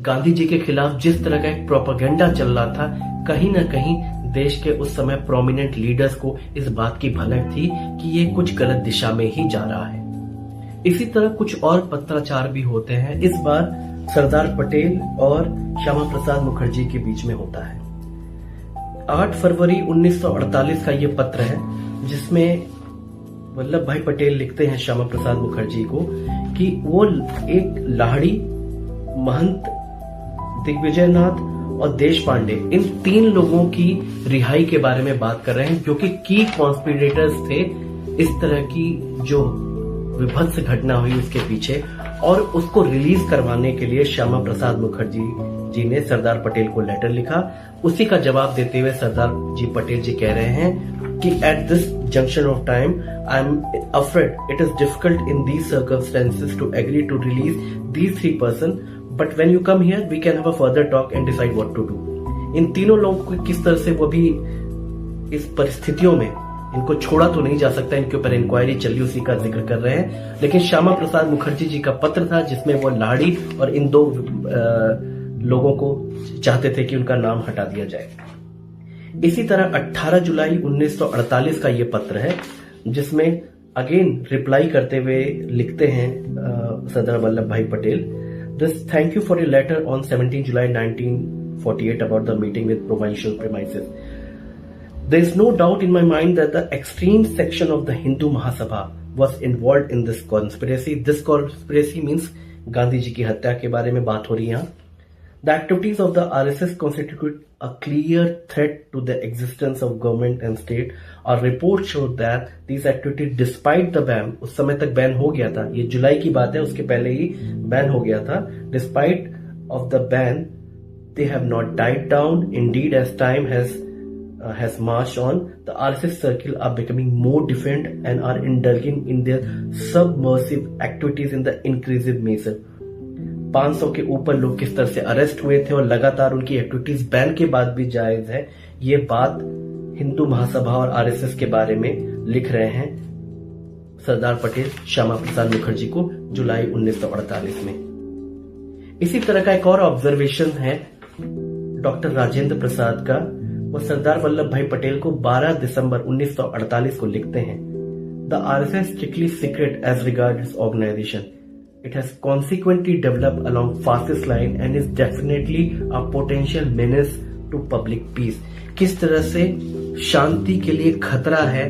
गांधी जी के खिलाफ जिस तरह का एक प्रोपेगेंडा चल रहा था, कहीं ना कहीं देश के उस समय प्रोमिनेंट लीडर्स को इस बात की भनक थी कि ये कुछ गलत दिशा में ही जा रहा है। इसी तरह कुछ और पत्राचार भी होते हैं। इस बार सरदार पटेल और श्यामा प्रसाद मुखर्जी के बीच में होता है। 8 फरवरी 1948 का ये पत्र है जिसमें वल्लभ भाई पटेल लिखते हैं श्यामा प्रसाद मुखर्जी को कि वो एक लाहड़ी, महंत दिग्विजयनाथ और देशपांडे, इन 3 लोगों की रिहाई के बारे में बात कर रहे हैं जो कि की कॉन्स्पिरेटर्स थे इस तरह की जो विभत्स घटना हुई उसके पीछे, और उसको रिलीज करवाने के लिए श्यामा प्रसाद मुखर्जी जी ने सरदार पटेल को लेटर लिखा। उसी का जवाब देते हुए सरदार जी पटेल जी कह रहे हैं कि at this junction of time, I'm afraid it is difficult in these circumstances to agree to release these 3 persons, but when you come here, we can have a further talk and decide what to do. इन तीनों लोगों को किस तरह से वो भी इस परिस्थितियों में इनको छोड़ा तो नहीं जा सकता, इनके ऊपर इंक्वायरी चली, उसी का जिक्र कर रहे हैं। लेकिन श्यामा प्रसाद मुखर्जी जी का पत्र था जिसमें वो लाड़ी और इन 2 लोगों को चाहते थे कि उनका नाम हटा दिया जाए। इसी तरह 18 जुलाई 1948 का ये पत्र है जिसमें अगेन रिप्लाई करते हुए लिखते हैं सरदार वल्लभ भाई Patel, this thank you for your later on 17 July 1948 about the meeting with provincial premises. There is no doubt in my mind that the extreme section of the Hindu Mahasabha was involved in this conspiracy. This conspiracy means Gandhi ji की हत्या के बारे में बात हो रही है यहाँ. The activities of the RSS constitute a clear threat to the existence of government and state. Our report showed that these activities, despite the ban, उस समय तक बैन हो गया था, ये जुलाई की बात है, उसके पहले ही बैन हो गया था. Despite of the ban, they have not died down. Indeed, as time has marched on, the RSS circle are becoming more defiant and are indulging in their subversive activities in the increasing measure. 500 के ऊपर लोग किस तरह से arrest हुए थे और लगातार उनकी एक्टिविटीज बैन के बाद भी जायज है, ये बात हिंदू महासभा और आरएसएस के बारे में लिख रहे हैं सरदार पटेल श्यामा प्रसाद मुखर्जी को जुलाई 1948 में. इसी तरह का एक और ऑब्जर्वेशन है डॉक्टर राजेंद्र प्रसाद का. वो सरदार वल्लभ भाई पटेल को 12 दिसंबर 1948 को लिखते हैं, the RSS strictly secret as regards organisation. It has consequently developed along fascist line and is definitely a potential menace to public peace. किस तरह से शांति के लिए खतरा है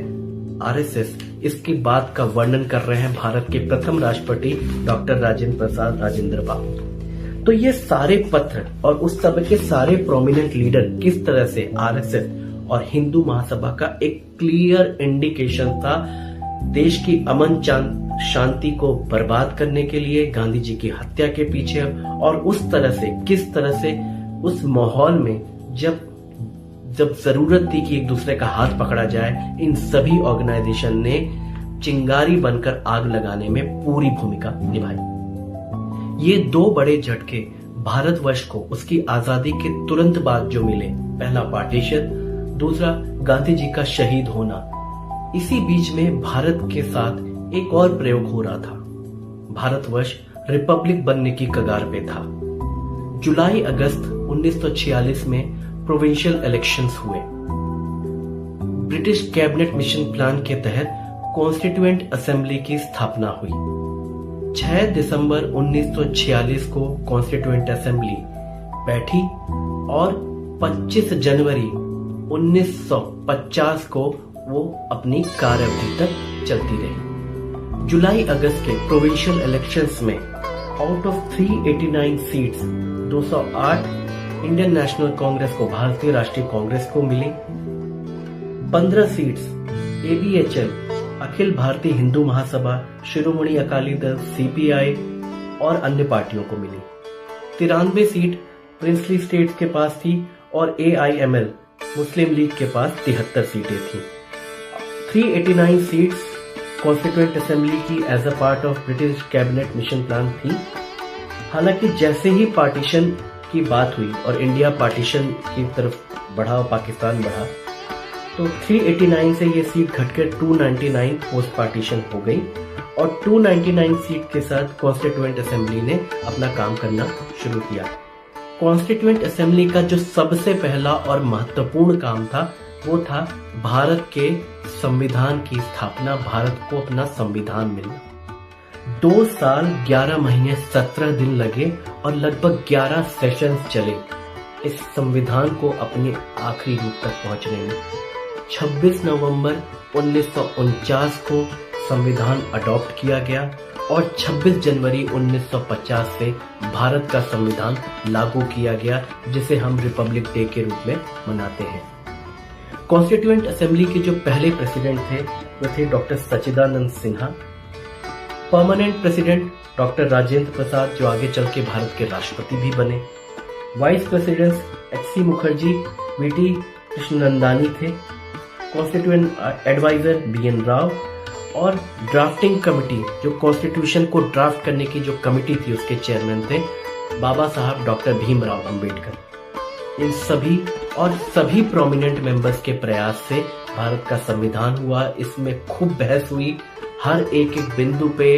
आरएसएस, इसकी बात का वर्णन कर रहे हैं भारत के प्रथम राष्ट्रपति डॉक्टर राजेंद्र प्रसाद राजेंद्र बाबू. तो ये सारे पत्र और उस समय के सारे प्रोमिनेंट लीडर किस तरह से आरएसएस और हिंदू महासभा का एक क्लियर इंडिकेशन था देश की अमन शांति को बर्बाद करने के लिए, गांधी जी की हत्या के पीछे, और उस तरह से किस तरह से उस माहौल में जब जरूरत थी कि एक दूसरे का हाथ पकड़ा जाए, इन सभी ऑर्गेनाइजेशन ने चिंगारी बनकर आग लगाने में पूरी भूमिका निभाई. ये दो बड़े झटके भारतवर्ष को उसकी आजादी के तुरंत बाद जो मिले, पहला पार्टीशन, दूसरा गांधी जी का शहीद होना, इसी बीच में भारत के साथ एक और प्रयोग हो रहा था. भारतवर्ष रिपब्लिक बनने की कगार पे था. जुलाई अगस्त 1946 में प्रोविंशियल इलेक्शंस हुए. ब्रिटिश कैबिनेट मिशन प्लान के तहत कॉन्स्टिट्यूएंट असेंबली की स्थापना हुई. 6 दिसंबर 1946 को कॉन्स्टिट्यूएंट असेंबली बैठी और 25 जनवरी 1950 को वो अपनी कार्यावधि तक चलती रही. जुलाई अगस्त के प्रोविंशियल इलेक्शंस में out of 389 seats 208 Indian national Congress को, भारतीय राष्ट्रीय कांग्रेस को मिली. 15 सीट्स एबीएचएल, अखिल भारतीय हिंदू महासभा, शिरोमणि अकाली दल, सीपीआई और अन्य पार्टियों को मिली. 93 सीट प्रिंसली स्टेट्स के पास थी और एआईएमएल मुस्लिम लीग के पास 73 सीटें थी. 389 सीट्स कॉन्स्टिट्यूएंट असेंबली की as a part of British cabinet mission plan थी. हालांकि जैसे ही पार्टीशन की बात हुई और इंडिया पार्टीशन की तरफ बढ़ा और पाकिस्तान बढ़ा, तो 389 से ये सीट घटकर 299 पोस्ट पार्टीशन हो गई और 299 सीट के साथ कॉन्स्टिट्यूएंट असेंबली ने अपना काम करना शुरू किया. कॉन्स्टिट्यूएंट असेंबली का जो सबसे पहला और महत्वपूर्ण काम था वो था भारत के संविधान की स्थापना, भारत को अपना संविधान मिलना. 2 साल 11 महीने 17 दिन लगे और लगभग 11 सेशंस चले इस संविधान को अपने आखिरी रूप तक पहुंचने में. 26 नवंबर 1949 को संविधान अडॉप्ट किया गया और 26 जनवरी 1950 से भारत का संविधान लागू किया गया, जिसे हम रिपब्लिक डे के रूप में मनाते हैं. कॉन्स्टिट्यूएंट असेंबली के जो पहले प्रेसिडेंट थे वो थे doctor Sachchidanand Sinha. Permanent president doctor Rajendra Prasad, जो आगे चल के भारत के राष्ट्रपति भी बने. Vice president HC Mukherjee, VT कृष्णनंदानी थे. कॉन्स्टिट्यूएंट एडवाइजर बीएन राव और ड्राफ्टिंग कमेटी, जो कॉन्स्टिट्यूशन को ड्राफ्ट करने की जो कमेटी थी, उसके चेयरमैन थे बाबा साहब डॉक्टर भीमराव अंबेडकर. इन सभी प्रोमिनेंट मेंबर्स के प्रयास से भारत का संविधान हुआ. इसमें खूब बहस हुई हर एक बिंदु पे,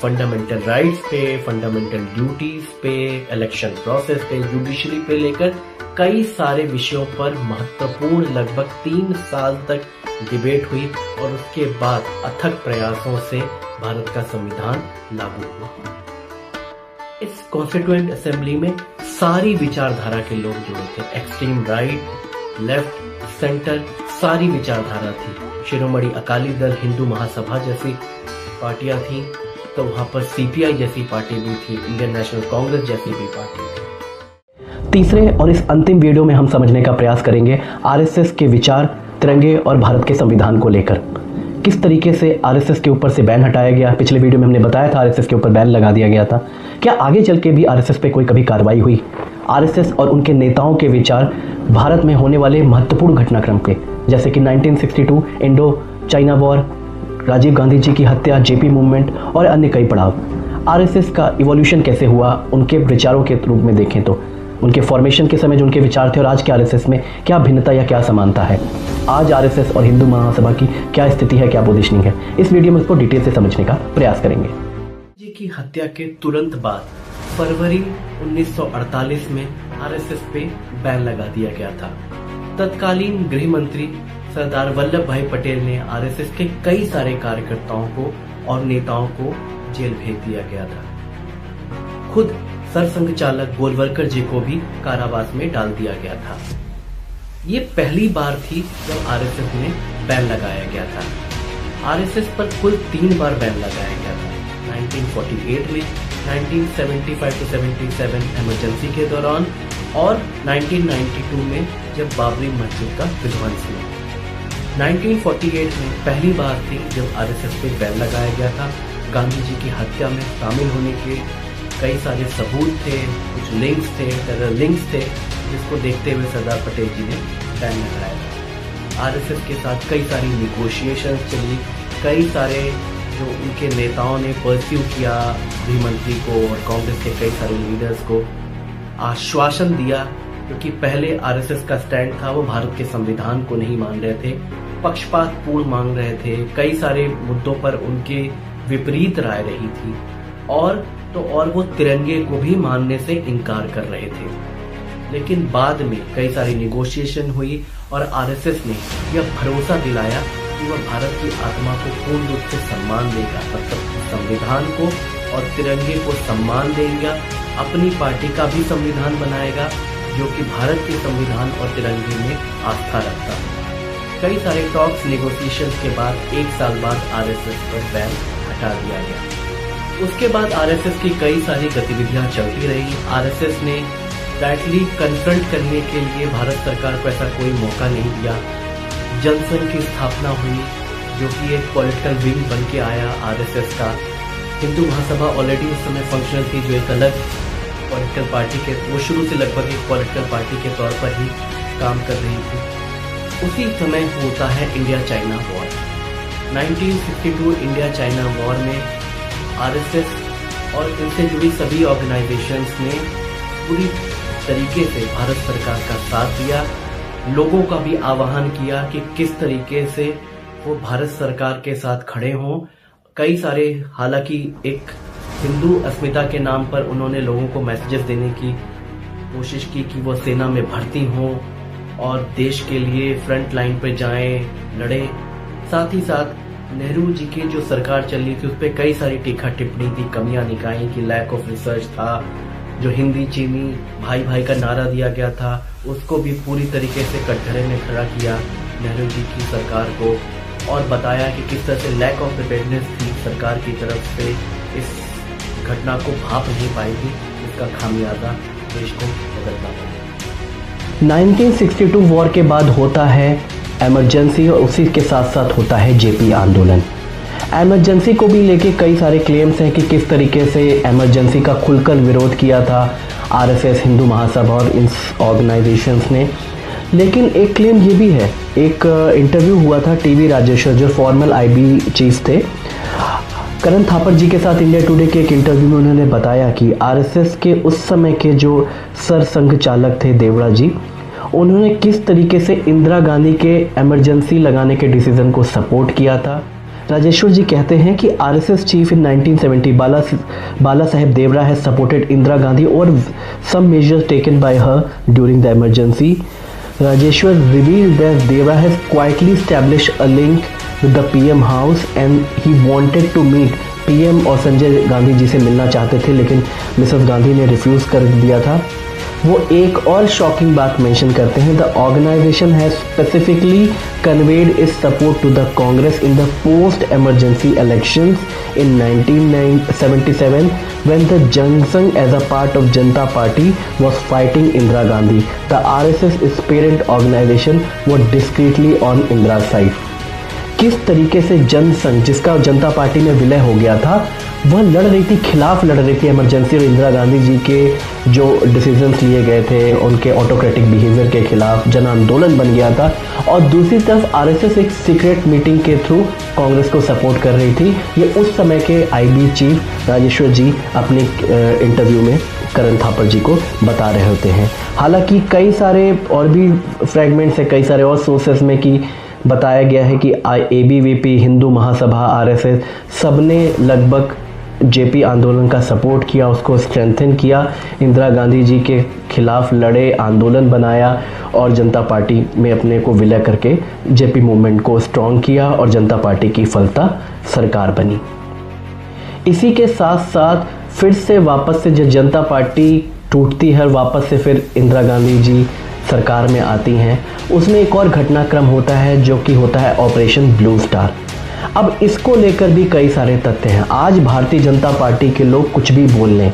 फंडामेंटल राइट्स पे, फंडामेंटल ड्यूटीज पे, इलेक्शन प्रोसेस पे, जुडिशरी पे, लेकर कई सारे विषयों पर महत्वपूर्ण लगभग 3 साल तक डिबेट हुई और उसके बाद अथक प्रयासों से भारत का संविधान लागू हुआ। इस कॉन्स्टिट्यूएंट असेंबली में सारी विचारधारा के लोग जुड़े थे, एक्सट्रीम राइट, लेफ्ट, सेंटर, सारी विचारधारा थी। शिरोमणि अकाली दल, हिंदू महासभा जैसी पार्टियां थी, तो वहां पर सीपीआई जैसी पार्टी भी थी, इंडियन नेशनल कांग्रेस जैसी भी पार्टी थी। तीसरे और इस अंतिम वीडियो में हम समझने का प्रयास करेंगे आरएसएस के विचार तिरंगे और भारत के संविधान को लेकर। किस तरीके से आरएसएस के ऊपर से बैन हटाया गया। पिछले वीडियो में हमने बताया था आरएसएस के ऊपर बैन लगा दिया गया था। क्या आगे चल के भी आरएसएस पे कोई कभी कार्रवाई हुई? आरएसएस और उनके नेताओं के विचार भारत में होने वाले महत्वपूर्ण घटनाक्रम पे, जैसे कि 1962 Indo China war, Rajiv Gandhi ji की हत्या, जेपी मूवमेंट और अन्य कई पड़ाव। आरएसएस का इवोल्यूशन कैसे हुआ उनके विचारों के रूप में देखें तो उनके फॉर्मेशन के समय जो उनके विचार थे और आज के आरएसएस में क्या भिन्नता या क्या समानता है। आज आरएसएस और हिंदू महासभा की क्या स्थिति है, क्या पोजीशनिंग है, इस वीडियो में इसको डिटेल से समझने का प्रयास करेंगे। जी की हत्या के तुरंत बाद फरवरी 1948 में आरएसएस पे बैन लगा दिया गया था। तत्कालीन गृह मंत्री सरदार वल्लभ भाई पटेल ने आरएसएस के कई सारे कार्यकर्ताओं को और नेताओं को जेल भेज दिया गया था। खुद सरसंघ चालक गोलवलकर जी को भी कारावास में डाल दिया गया था। ये पहली बार थी जब आरएसएस में बैन लगाया गया था। आरएसएस पर कुल 3 बार बैन लगाया गया था, 1948 में, 1975-77 इमरजेंसी के दौरान और 1992 में जब बाबरी मस्जिद का विध्वंस हुआ। 1948 में पहली बार थी जब आरएसएस पे बैन लगाया गया था। गांधी जी की हत्या में शामिल होने के कई सारे सबूत थे, कुछ लिंक्स थे, टेरर लिंक्स थे, जिसको देखते हुए सरदार पटेल जी ने बैन लगाया। आरएसएस के साथ कई सारी निगोशिएशन चली, कई सारे जो उनके नेताओं ने परस्यू किया गृह मंत्री को और कांग्रेस के कई सारे लीडर्स को आश्वासन दिया, क्योंकि पहले आरएसएस का स्टैंड था वो भारत के संविधान को नहीं मान रहे थे, पक्षपातपूर्ण मांग रहे थे, कई सारे मुद्दों पर उनके विपरीत राय रही थी और वो तिरंगे को भी मानने से इनकार कर रहे थे। लेकिन बाद में कई सारी निगोशिएशन हुई और आरएसएस ने यह भरोसा दिलाया कि वह भारत की आत्मा को पूर्ण रूप से सम्मान देगा, मतलब संविधान को और तिरंगे को सम्मान देगा, अपनी पार्टी का भी संविधान बनाएगा जो कि भारत के संविधान और तिरंगे में आस्था रखता है। कई सारे टॉक्स नेगोशिएशंस के बाद 1 साल बाद आरएसएस पर बैन हटा दिया गया। उसके बाद आरएसएस की कई सारी गतिविधियां चलती रही। आरएसएस ने डायरेक्टली कन्फ्रंट करने के लिए भारत सरकार को ऐसा कोई मौका नहीं दिया। जनसंघ की स्थापना हुई जो कि एक पॉलिटिकल विंग बन के आया आरएसएस का। हिंदू महासभा ऑलरेडी उस समय फंक्शनल थी जो एक अलग पॉलिटिकल पार्टी के, वो शुरू से लगभग एक पॉलिटिकल पार्टी के तौर पर ही काम कर रही थी। उसी समय होता है India China war. 1962 India China war में आरएसएस और इनसे जुड़ी सभी ऑर्गेनाइजेशंस ने पूरी तरीके से भारत सरकार का साथ दिया, लोगों का भी आह्वान किया कि किस तरीके से वो भारत सरकार के साथ खड़े हों। कई सारे, हालांकि एक हिंदू अस्मिता के नाम पर उन्होंने लोगों को मैसेजेस देने की कोशिश की कि वो सेना में भर्ती हों और देश के लिए फ्रंट लाइन पर जाएं, लड़ें। साथ ही साथ नेहरू जी की जो सरकार चल रही थी उस पर कई सारी टीका टिप्पणी थी, कमियां निकाई कि लैक ऑफ रिसर्च था, जो हिंदी चीनी भाई भाई का नारा दिया गया था उसको भी पूरी तरीके से कटघरे में खड़ा किया नेहरू जी की सरकार को और बताया कि किस तरह से लैक ऑफ प्रिपेयर्डनेस थी सरकार की तरफ से, इस घटना को भाप नहीं पाएगी, इसका खामियाजा देश को भुगतना पड़ा। 1962 वॉर के बाद होता है इमरजेंसी और उसी के साथ साथ होता है जेपी आंदोलन। इमरजेंसी को भी लेके कई सारे क्लेम्स हैं कि किस तरीके से इमरजेंसी का खुलकर विरोध किया था आरएसएस, हिंदू महासभा और इन ऑर्गेनाइजेशंस ने। लेकिन एक क्लेम ये भी है, एक इंटरव्यू हुआ था टीवी राजेश्वर जो फॉर्मल आईबी चीफ थे, करण थापर जी के साथ इंडिया टुडे के एक इंटरव्यू में उन्होंने बताया कि आरएसएस के उस समय के जो सरसंघ चालक थे देवड़ा जी, उन्होंने किस तरीके से इंदिरा गांधी के इमरजेंसी लगाने के डिसीजन को सपोर्ट किया था। राजेश्वर जी कहते हैं कि RSS chief in 1970 Bala Saheb Deoras has supported Indira Gandhi और some measures taken by her during the emergency. Rajeshwar revealed that Deva has quietly established a link with the PM house and he wanted to meet PM और संजय गांधी जी से मिलना चाहते थे, लेकिन Mrs Gandhi ने refuse कर दिया था। वो एक और शॉकिंग बात मेंशन करते हैं, the organisation has specifically conveyed its support to the Congress in the post emergency elections in 1977 when the Jungsang as a part of Janata Party was fighting Indira Gandhi. The RSS its parent organization was discreetly on Indira's side. किस तरीके से जनसंघ, जिसका जनता party में विलय हो गया था, वह लड़ रही थी, खिलाफ लड़ रही थी इमरजेंसी और इंदिरा गांधी जी के जो डिसीजंस लिए गए थे उनके ऑटोक्रेटिक बिहेवियर के खिलाफ जन आंदोलन बन गया था। और दूसरी तरफ आरएसएस एक सीक्रेट मीटिंग के थ्रू कांग्रेस को सपोर्ट कर रही थी। ये उस समय के आईबी चीफ राजेश्वर जी अपने इंटरव्यू में करण थापर जी को बता रहे होते हैं। हालांकि कई सारे और भी फ्रेगमेंट्स है, कई सारे और सोर्सेस में कि बताया गया है कि एबीवीपी, हिंदू महासभा, आरएसएस सबने लगभग जेपी आंदोलन का सपोर्ट किया, उसको स्ट्रेंथन किया, इंदिरा गांधी जी के खिलाफ लड़े, आंदोलन बनाया और जनता पार्टी में अपने को विलय करके जेपी मूवमेंट को स्ट्रॉन्ग किया और जनता पार्टी की फलता सरकार बनी। इसी के साथ साथ फिर से वापस से जब जनता पार्टी टूटती है, वापस से फिर इंदिरा गांधी जी सरकार में आती हैं, उसमें एक और घटनाक्रम होता है जो कि होता है ऑपरेशन ब्लू स्टार। अब इसको लेकर भी कई सारे तथ्य हैं। आज भारतीय जनता पार्टी के लोग कुछ भी बोल लें,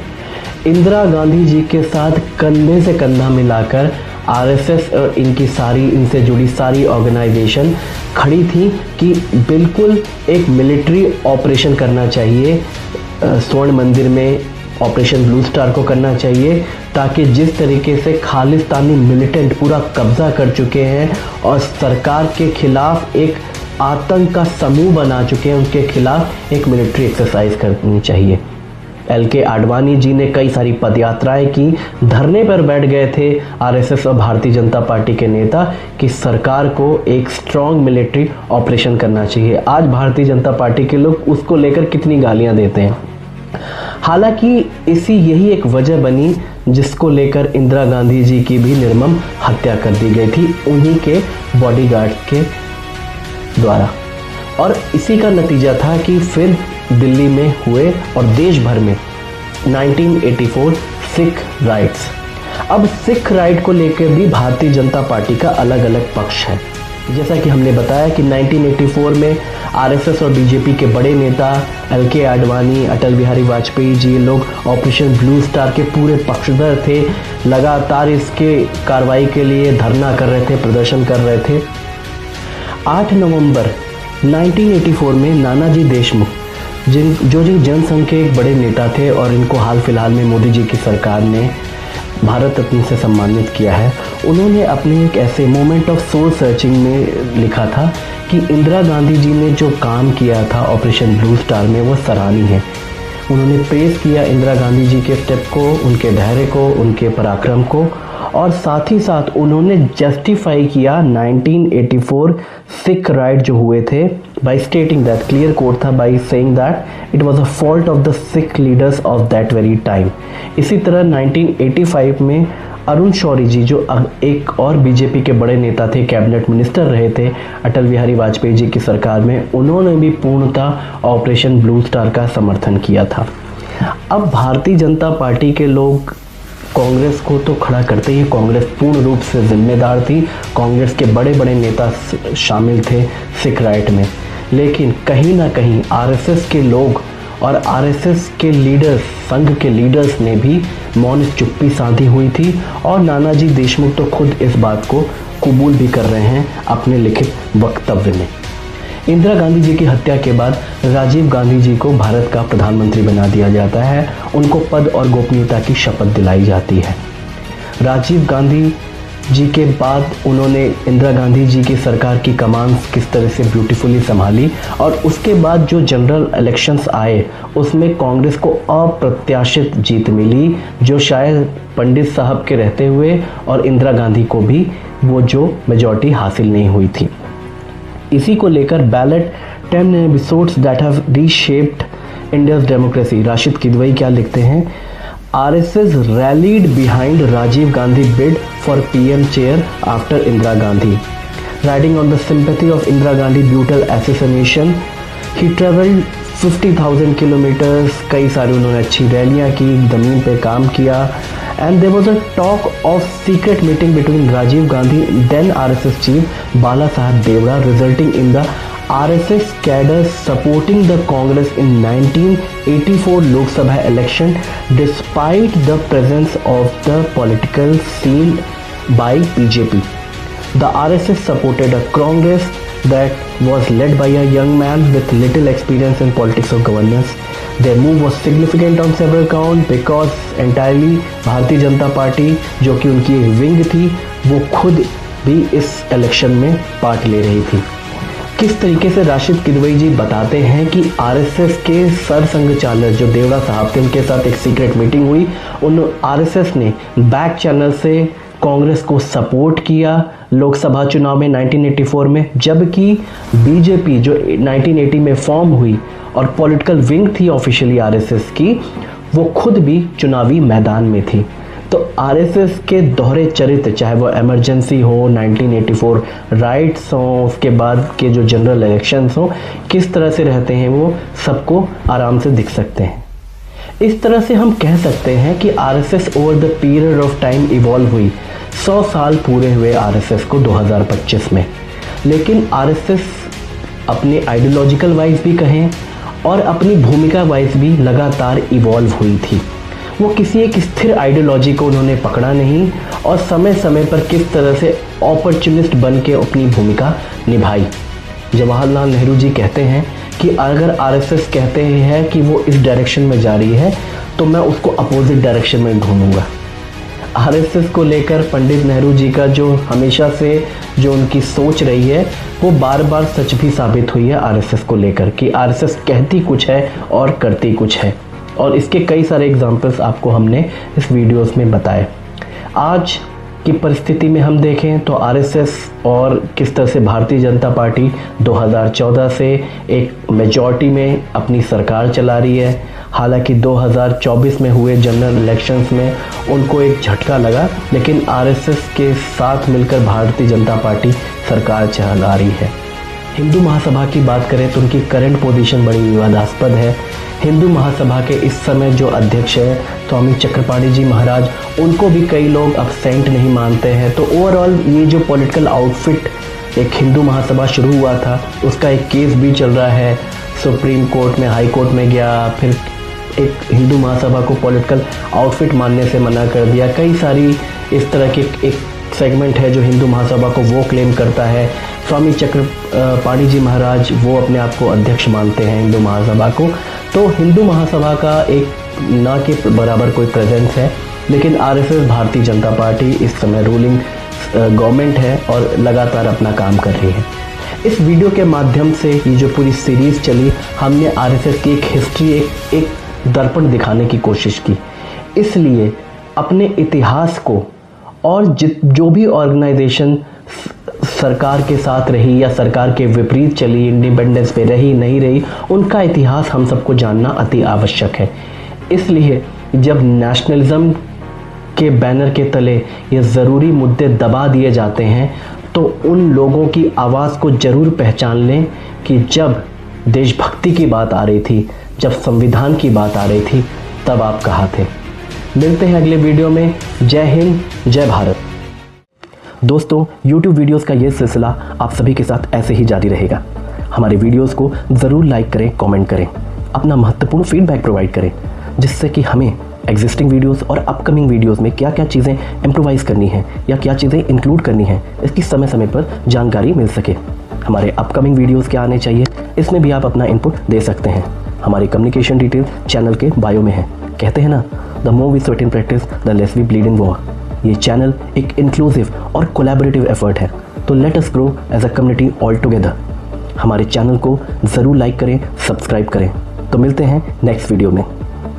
इंदिरा गांधी जी के साथ कंधे से कंधा मिलाकर आरएसएस और इनसे जुड़ी सारी ऑर्गेनाइजेशन खड़ी थी कि बिल्कुल एक मिलिट्री ऑपरेशन करना चाहिए, स्वर्ण मंदिर में ऑपरेशन ब्लू स्टार को करना चाहिए, ताकि जिस तरीके से खालिस्तानी मिलिटेंट पूरा कब्जा कर चुके हैं और सरकार के खिलाफ एक आतंक का समूह बना चुके हैं, उनके खिलाफ एक मिलिट्री एक्सरसाइज करनी चाहिए। एलके आडवाणी जी ने कई सारी पदयात्राएं की, धरने पर बैठ गए थे आरएसएस और भारतीय जनता पार्टी के नेता कि सरकार को एक स्ट्रॉन्ग मिलिट्री ऑपरेशन करना चाहिए। आज भारतीय जनता पार्टी के लोग उसको लेकर कितनी गालियां देते हैं। हालांकि यही एक वजह बनी जिसको लेकर इंदिरा गांधी जी की भी निर्मम हत्या कर दी गई थी उन्हीं के बॉडीगार्ड्स के द्वारा। और इसी का नतीजा था कि फिर दिल्ली में हुए और देश भर में 1984 सिख राइट्स। अब सिख राइट को लेकर भी भारतीय जनता पार्टी का अलग अलग पक्ष है। जैसा कि हमने बताया कि 1984 में आरएसएस और बीजेपी के बड़े नेता एलके आडवाणी, अटल बिहारी वाजपेयी जी लोग ऑपरेशन ब्लू स्टार के पूरे पक्षधर थे, लगातार इसके कार्रवाई के लिए धरना कर रहे थे, प्रदर्शन कर रहे थे। 8 नवंबर 1984 में नानाजी देशमुख जो जनसंघ के एक बड़े नेता थे और इनको हाल फिलहाल में मोदी जी की सरकार ने भारत रत्न से सम्मानित किया है, उन्होंने अपने एक ऐसे मोमेंट ऑफ सोल सर्चिंग में लिखा था कि इंदिरा गांधी जी ने जो काम किया था ऑपरेशन ब्लू स्टार में वो सराहनीय है। उन्होंने प्रेस किया इंदिरा गांधी जी के स्टेप को, उनके धैर्य को, उनके पराक्रम को, और साथ ही साथ उन्होंने जस्टिफाई किया 1984 सिख राइट जो हुए थे by stating that, clear quote था, by saying that it was a fault of the Sikh leaders of that very time. इसी तरह 1985 में अरुण शौरी जी जो एक और बीजेपी के बड़े नेता थे, कैबिनेट मिनिस्टर रहे थे अटल बिहारी वाजपेयी जी की सरकार में, उन्होंने भी पूर्णतः ऑपरेशन ब्लू स्टार का समर्थन किया था। अब भारतीय जनता पार्टी के लोग कांग्रेस को तो खड़ा करते ही, कांग्रेस पूर्ण रूप से जिम्मेदार थी, कांग्रेस के बड़े बड़े नेता शामिल थे सिख राइट में, लेकिन कहीं ना कहीं आरएसएस के लोग और आरएसएस के लीडर्स, संघ के लीडर्स ने भी मौन चुप्पी साधी हुई थी। और नानाजी देशमुख तो खुद इस बात को कबूल भी कर रहे हैं अपने लिखित वक्तव्य में। इंदिरा गांधी जी की हत्या के बाद राजीव गांधी जी को भारत का प्रधानमंत्री बना दिया जाता है, उनको पद और गोपनीयता की शपथ दिलाई जाती है। राजीव गांधी जी के बाद उन्होंने इंदिरा गांधी जी की सरकार की कमान किस तरह से ब्यूटीफुली संभाली, और उसके बाद जो जनरल इलेक्शंस आए उसमें कांग्रेस को अप्रत्याशित जीत मिली, जो शायद पंडित साहब के रहते हुए और इंदिरा गांधी को भी वो जो मेजॉरिटी हासिल नहीं हुई थी। इसी को लेकर ballot 10 episodes that have reshaped India's democracy, Rashid Kidwai क्या लिखते हैं, RSS rallied behind Rajiv Gandhi bid for PM chair after Indira Gandhi. Riding on the sympathy of Indira Gandhi brutal assassination, he traveled 50,000 kilometers. कई सारी उन्होंने अच्छी रैलियां की, ज़मीन पे काम किया. And there was a talk of secret meeting between Rajiv Gandhi, then RSS chief Bala Saheb Devra, resulting in the RSS cadre supporting the Congress in 1984 Lok Sabha election despite the presence of the political scene by BJP. The RSS supported a Congress that was led by a young man with little experience in politics or governance. Their move was significant on several counts because entirely Bharatiya Janata party, जो कि उनकी एक wing थी, वो खुद भी इस election में पार्ट ले रही थी. किस तरीके से राशिद किदवई जी बताते हैं कि आरएसएस के सरसंघचालक जो देवड़ा साहब थे, उनके साथ एक सीक्रेट मीटिंग हुई. उन आरएसएस ने बैक चैनल से कांग्रेस को सपोर्ट किया लोकसभा चुनाव में 1984 में, जबकि बीजेपी जो 1980 में फॉर्म हुई और पॉलिटिकल विंग थी ऑफिशियली आरएसएस की, वो खुद भी चुनावी मैदान में थी. तो आरएसएस के दोहरे चरित्र, चाहे वो इमरजेंसी हो, 1984 राइट्स हो, उसके बाद के जो जनरल इलेक्शंस हो, किस तरह से रहते हैं वो सबको आराम से दिख सकते हैं. इस तरह से हम कह सकते हैं कि RSS over the period of time evolve हुई. 100 साल पूरे हुए आरएसएस को 2025 में. लेकिन आरएसएस अपने आइडियोलॉजिकल वाइज भी कहें और अपनी भूमिका वाइज भी लगातार इवॉल्व हुई थी. वो किसी एक स्थिर आइडियोलॉजी को उन्होंने पकड़ा नहीं और समय समय पर किस तरह से अपॉर्चुनिस्ट बन के अपनी भूमिका निभाई. जवाहरलाल नेहरू जी कहते हैं कि अगर आरएसएस कहते हैं कि वो इस डायरेक्शन में जा रही है तो मैं उसको अपोजिट डायरेक्शन में ढूंढूंगा. आरएसएस को लेकर पंडित नेहरू जी का जो हमेशा से जो उनकी सोच रही है, वो बार बार सच भी साबित हुई है आरएसएस को लेकर कि आरएसएस कहती कुछ है और करती कुछ है. और इसके कई सारे एग्जाम्पल्स आपको हमने इस वीडियोस में बताए. आज की परिस्थिति में हम देखें तो आरएसएस और किस तरह से भारतीय जनता पार्टी 2014 से एक मेजॉरिटी में अपनी सरकार चला रही है. हालांकि 2024 में हुए जनरल इलेक्शंस में उनको एक झटका लगा, लेकिन आरएसएस के साथ मिलकर भारतीय जनता पार्टी सरकार चला रही है. हिंदू महासभा की बात करें तो उनकी करंट पोजीशन बड़ी विवादास्पद है. हिंदू महासभा के इस समय जो अध्यक्ष है स्वामी चक्रपाणी जी महाराज, उनको भी कई लोग अब सेंट नहीं मानते हैं. तो ओवरऑल ये जो पॉलिटिकल आउटफिट एक हिंदू महासभा शुरू हुआ था, उसका एक केस भी चल रहा है. सुप्रीम कोर्ट में, हाई कोर्ट में गया, फिर एक हिंदू महासभा को पॉलिटिकल आउटफिट मानने से मना कर दिया. कई सारी इस तरह के एक सेगमेंट है जो हिंदू महासभा को वो क्लेम करता है. स्वामी चक्रपाणी जी महाराज वो अपने आप को अध्यक्ष मानते हैं हिंदू महासभा को. तो हिंदू महासभा का एक ना के बराबर कोई प्रेजेंस है. लेकिन आरएसएस भारतीय जनता पार्टी इस समय रूलिंग गवर्नमेंट है और लगातार अपना काम कर रही है. इस वीडियो के माध्यम से ये जो पूरी सीरीज चली, हमने आरएसएस की एक हिस्ट्री, एक दर्पण दिखाने की कोशिश की. इसलिए अपने इतिहास को और जो भी ऑर्गेनाइजेशन सरकार के साथ रही या सरकार के विपरीत चली, इंडिपेंडेंस पे रही नहीं रही, उनका इतिहास हम सबको जानना अति आवश्यक है. इसलिए जब नेशनलिज्म के बैनर के तले ये ज़रूरी मुद्दे दबा दिए जाते हैं तो उन लोगों की आवाज़ को ज़रूर पहचान लें कि जब देशभक्ति की बात आ रही थी, जब संविधान की बात आ रही थी, तब आप कहाँ थे. मिलते हैं अगले वीडियो में. जय हिंद, जय भारत. दोस्तों, YouTube वीडियोस का ये सिलसिला आप सभी के साथ ऐसे ही जारी रहेगा. हमारे वीडियोस को ज़रूर लाइक करें, कमेंट करें, अपना महत्वपूर्ण फीडबैक प्रोवाइड करें, जिससे कि हमें एग्जिस्टिंग वीडियोस और अपकमिंग वीडियोस में क्या क्या चीज़ें इम्प्रोवाइज करनी है या क्या चीज़ें इंक्लूड करनी है, इसकी समय समय पर जानकारी मिल सके. हमारे अपकमिंग वीडियोस क्या आने चाहिए, इसमें भी आप अपना इनपुट दे सकते हैं. हमारी कम्युनिकेशन डिटेल चैनल के बायो में है. कहते हैं ना, the more we sweat in practice the less we bleed in war. ये चैनल एक इंक्लूसिव और कोलैबोरेटिव एफर्ट है. तो let us grow as a community all together. हमारे चैनल को ज़रूर लाइक करें, सब्सक्राइब करें. तो मिलते हैं नेक्स्ट वीडियो में.